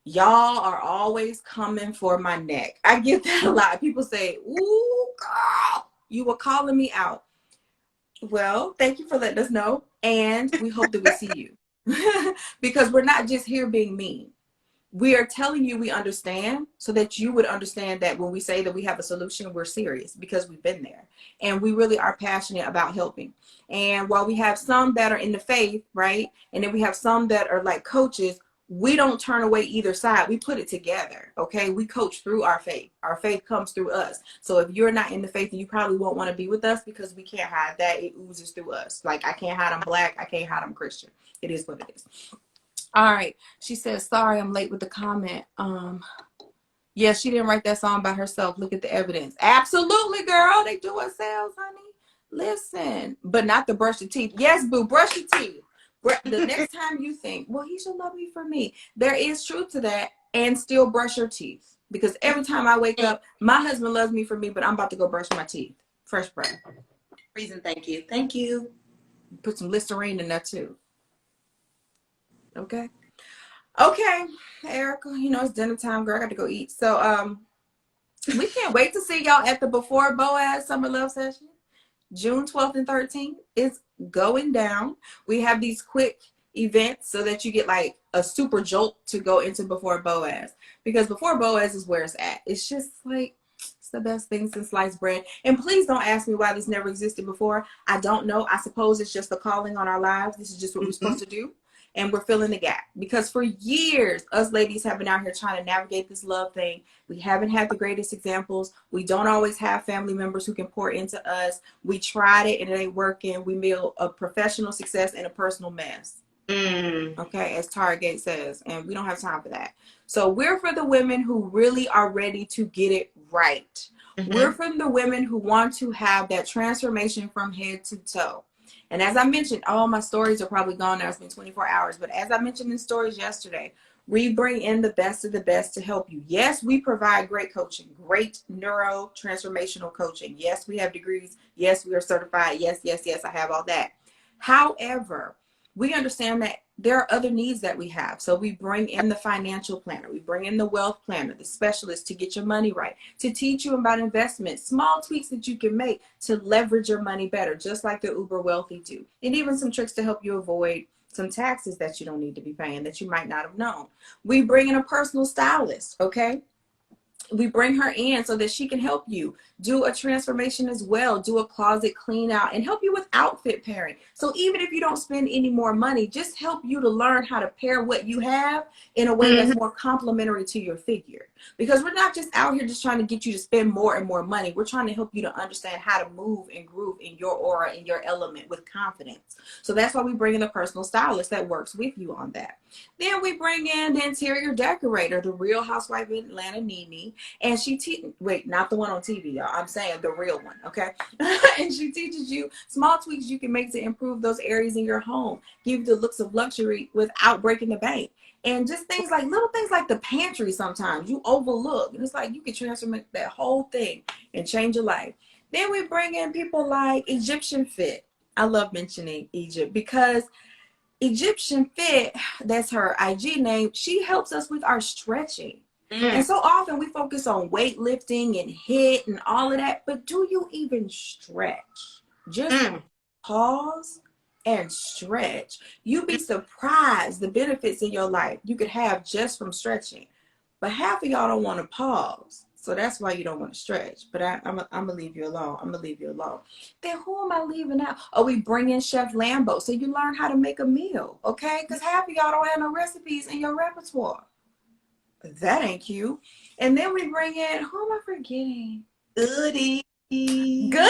y'all are always coming for my neck. I get that a lot. People say, ooh, girl, you were calling me out. Well, thank you for letting us know. And we hope that we see you. Because we're not just here being mean. We are telling you we understand so that you would understand that when we say that we have a solution, we're serious because we've been there. And we really are passionate about helping. And while we have some that are in the faith, right? And then we have some that are like coaches, we don't turn away either side. We put it together, okay? We coach through our faith. Our faith comes through us. So if you're not in the faith, you probably won't want to be with us because we can't hide that. It oozes through us. Like, I can't hide I'm Black. I can't hide I'm Christian. It is what it is. All right. She says, sorry, I'm late with the comment. Yeah, she didn't write that song by herself. Look at the evidence. Absolutely, girl. They do it sales, honey. Listen, but not to brush your teeth. Yes, boo, brush your teeth. The next time you think, well, he should love me for me, there is truth to that, and still brush your teeth. Because every time I wake up, my husband loves me for me, but I'm about to go brush my teeth. Fresh breath. Reason, thank you. Thank you. Put some Listerine in there too. Okay. Okay, Erica, you know, it's dinner time, girl. I got to go eat. So we can't wait to see y'all at the Before Boaz Summer Love Session. June 12th and 13th is going down. We have these quick events so that you get like a super jolt to go into Before Boaz, because Before Boaz is where it's at. It's just like, it's the best thing since sliced bread. And please don't ask me why this never existed before. I don't know. I suppose it's just the calling on our lives. This is just what we're supposed to do. And we're filling the gap, because for years, us ladies have been out here trying to navigate this love thing. We haven't had the greatest examples. We don't always have family members who can pour into us. We tried it and it ain't working. We made a professional success and a personal mess. Okay, as Target says, and we don't have time for that. So we're for the women who really are ready to get it right. We're from the women who want to have that transformation from head to toe. And as I mentioned, all my stories are probably gone now. It's been 24 hours. But as I mentioned in stories yesterday, we bring in the best of the best to help you. Yes, we provide great coaching, great neuro transformational coaching. Yes, we have degrees. Yes, we are certified. Yes, yes, yes, I have all that. However, we understand that there are other needs that we have. So we bring in the financial planner. We bring in the wealth planner, the specialist to get your money right, to teach you about investments, small tweaks that you can make to leverage your money better, just like the uber wealthy do. And even some tricks to help you avoid some taxes that you don't need to be paying that you might not have known. We bring in a personal stylist, okay? We bring her in so that she can help you do a transformation as well, do a closet clean out, and help you with outfit pairing. So even if you don't spend any more money, just help you to learn how to pair what you have in a way that's more complementary to your figure. Because we're not just out here just trying to get you to spend more and more money. We're trying to help you to understand how to move and groove in your aura, in your element with confidence. So that's why we bring in a personal stylist that works with you on that. Then we bring in the interior decorator, the Real Housewife of Atlanta, Nene. And wait, not the one on TV, y'all. I'm saying the real one, okay? And she teaches you small tweaks you can make to improve those areas in your home, give you the looks of luxury without breaking the bank. And just things like little things like the pantry sometimes you overlook. And it's like you can transform that whole thing and change your life. Then we bring in people like Egyptian Fit. I love mentioning Egypt because Egyptian Fit, that's her IG name, she helps us with our stretching. And so often we focus on weightlifting and HIIT and all of that, but do you even stretch? Just pause and stretch. You'd be surprised the benefits in your life you could have just from stretching. But half of y'all don't want to pause. So that's why you don't want to stretch. But I'm going to leave you alone. I'm going to leave you alone. Then who am I leaving out? Oh, we bring in Chef Lambo so you learn how to make a meal, okay? Because half of y'all don't have no recipes in your repertoire. That ain't cute. And then we bring in, who am I forgetting? Goody. Goody!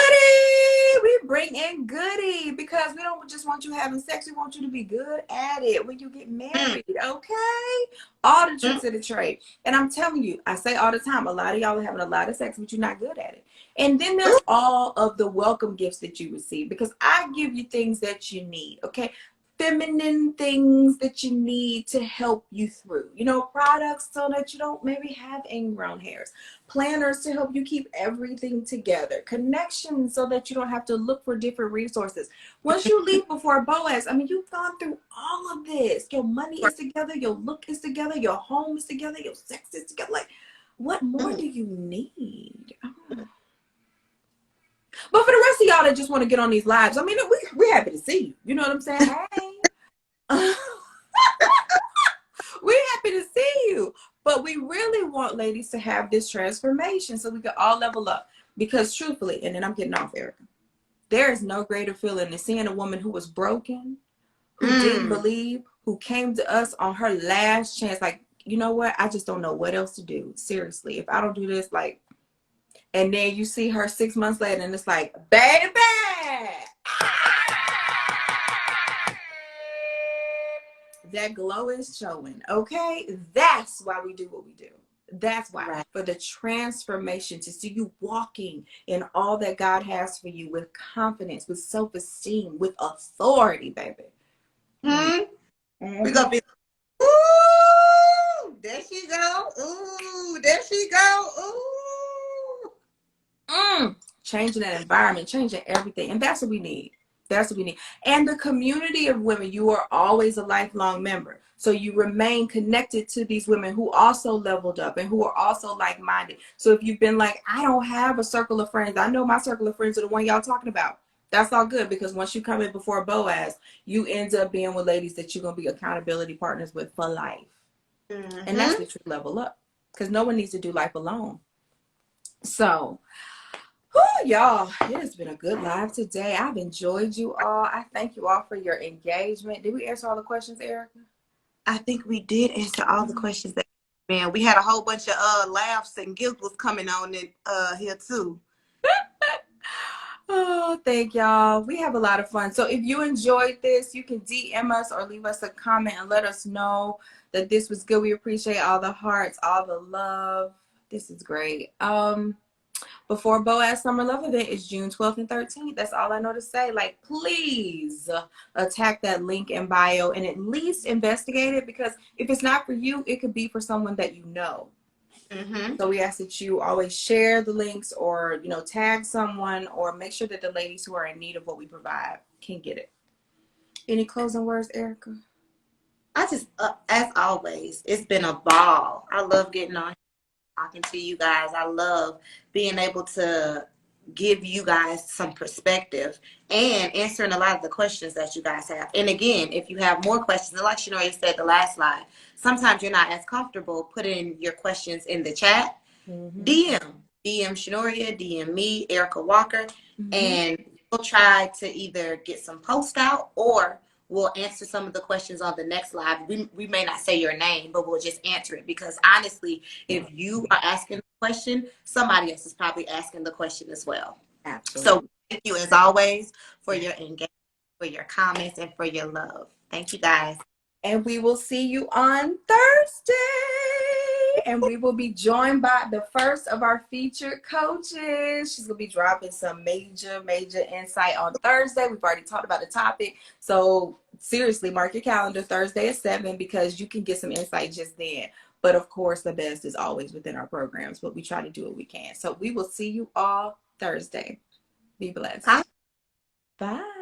We bring in Goody because we don't just want you having sex. We want you to be good at it when you get married, okay? All the tricks of the trade. And I'm telling you, I say all the time, a lot of y'all are having a lot of sex, but you're not good at it. And then there's all of the welcome gifts that you receive, because I give you things that you need, okay? Feminine things that you need to help you through, you know, products so that you don't maybe have ingrown hairs, planners to help you keep everything together, connections so that you don't have to look for different resources. Once you leave Before Boaz, I mean, you've gone through all of this. Your money is together, your look is together, your home is together, your sex is together. Like, what more do you need? But for the rest of y'all that just want to get on these lives, I mean, we're happy to see you. You know what I'm saying? Hey. We're happy to see you. But we really want ladies to have this transformation so we can all level up. Because truthfully, and then I'm getting off, Erica, there is no greater feeling than seeing a woman who was broken, who didn't believe, who came to us on her last chance. Like, you know what? I just don't know what else to do. Seriously, if I don't do this, like, and then you see her 6 months later and it's like, baby, that glow is showing, okay? That's why we do what we do. That's why, right. For the transformation, to see you walking in all that God has for you with confidence, with self-esteem, with authority, baby. Hmm. We're Mm-hmm. gonna be, ooh, there she go. Ooh, there she go. Ooh. Changing that environment, changing everything. And that's what we need. That's what we need. And the community of women, you are always a lifelong member. So you remain connected to these women who also leveled up and who are also like-minded. So if you've been like, I don't have a circle of friends, I know my circle of friends are the one y'all talking about. That's all good, because once you come in before Boaz, you end up being with ladies that you're going to be accountability partners with for life. And that's Mm-hmm. the true level up, because no one needs to do life alone. So, whew, y'all, it has been a good live today. I've enjoyed you all. I thank you all for your engagement. Did we answer all the questions, Erica? I think we did answer all the questions that, man, we had a whole bunch of laughs and giggles coming on in here too. Oh, thank y'all. We have a lot of fun. So if you enjoyed this, you can DM us or leave us a comment and let us know that this was good. We appreciate all the hearts, all the love. This is great. Before Boaz Summer Love Event is June 12th and 13th. That's all I know to say. Like, please attack that link in bio and at least investigate it, because if it's not for you, it could be for someone that you know. Mm-hmm. So we ask that you always share the links, or, you know, tag someone, or make sure that the ladies who are in need of what we provide can get it. Any closing words, Erica? I just, as always, it's been a ball. I love getting on, talking to you guys. I love being able to give you guys some perspective and answering a lot of the questions that you guys have. And again, if you have more questions, like Shanoria said the last slide, sometimes you're not as comfortable putting your questions in the chat. Mm-hmm. DM Shanoria, DM me, Erica Walker, Mm-hmm. and we'll try to either get some posts out, or we'll answer some of the questions on the next live. We may not say your name, but we'll just answer it, because honestly, if you are asking the question, somebody else is probably asking the question as well. Absolutely. So thank you as always for your engagement, for your comments, and for your love. Thank you guys. And we will see you on Thursday. And we will be joined by the first of our featured coaches. She's going to be dropping some major insight on Thursday. We've already talked about the topic. So seriously, mark your calendar, Thursday at 7, because you can get some insight just then. But of course, the best is always within our programs, but we try to do what we can. So we will see you all Thursday. Be blessed. Bye. Bye.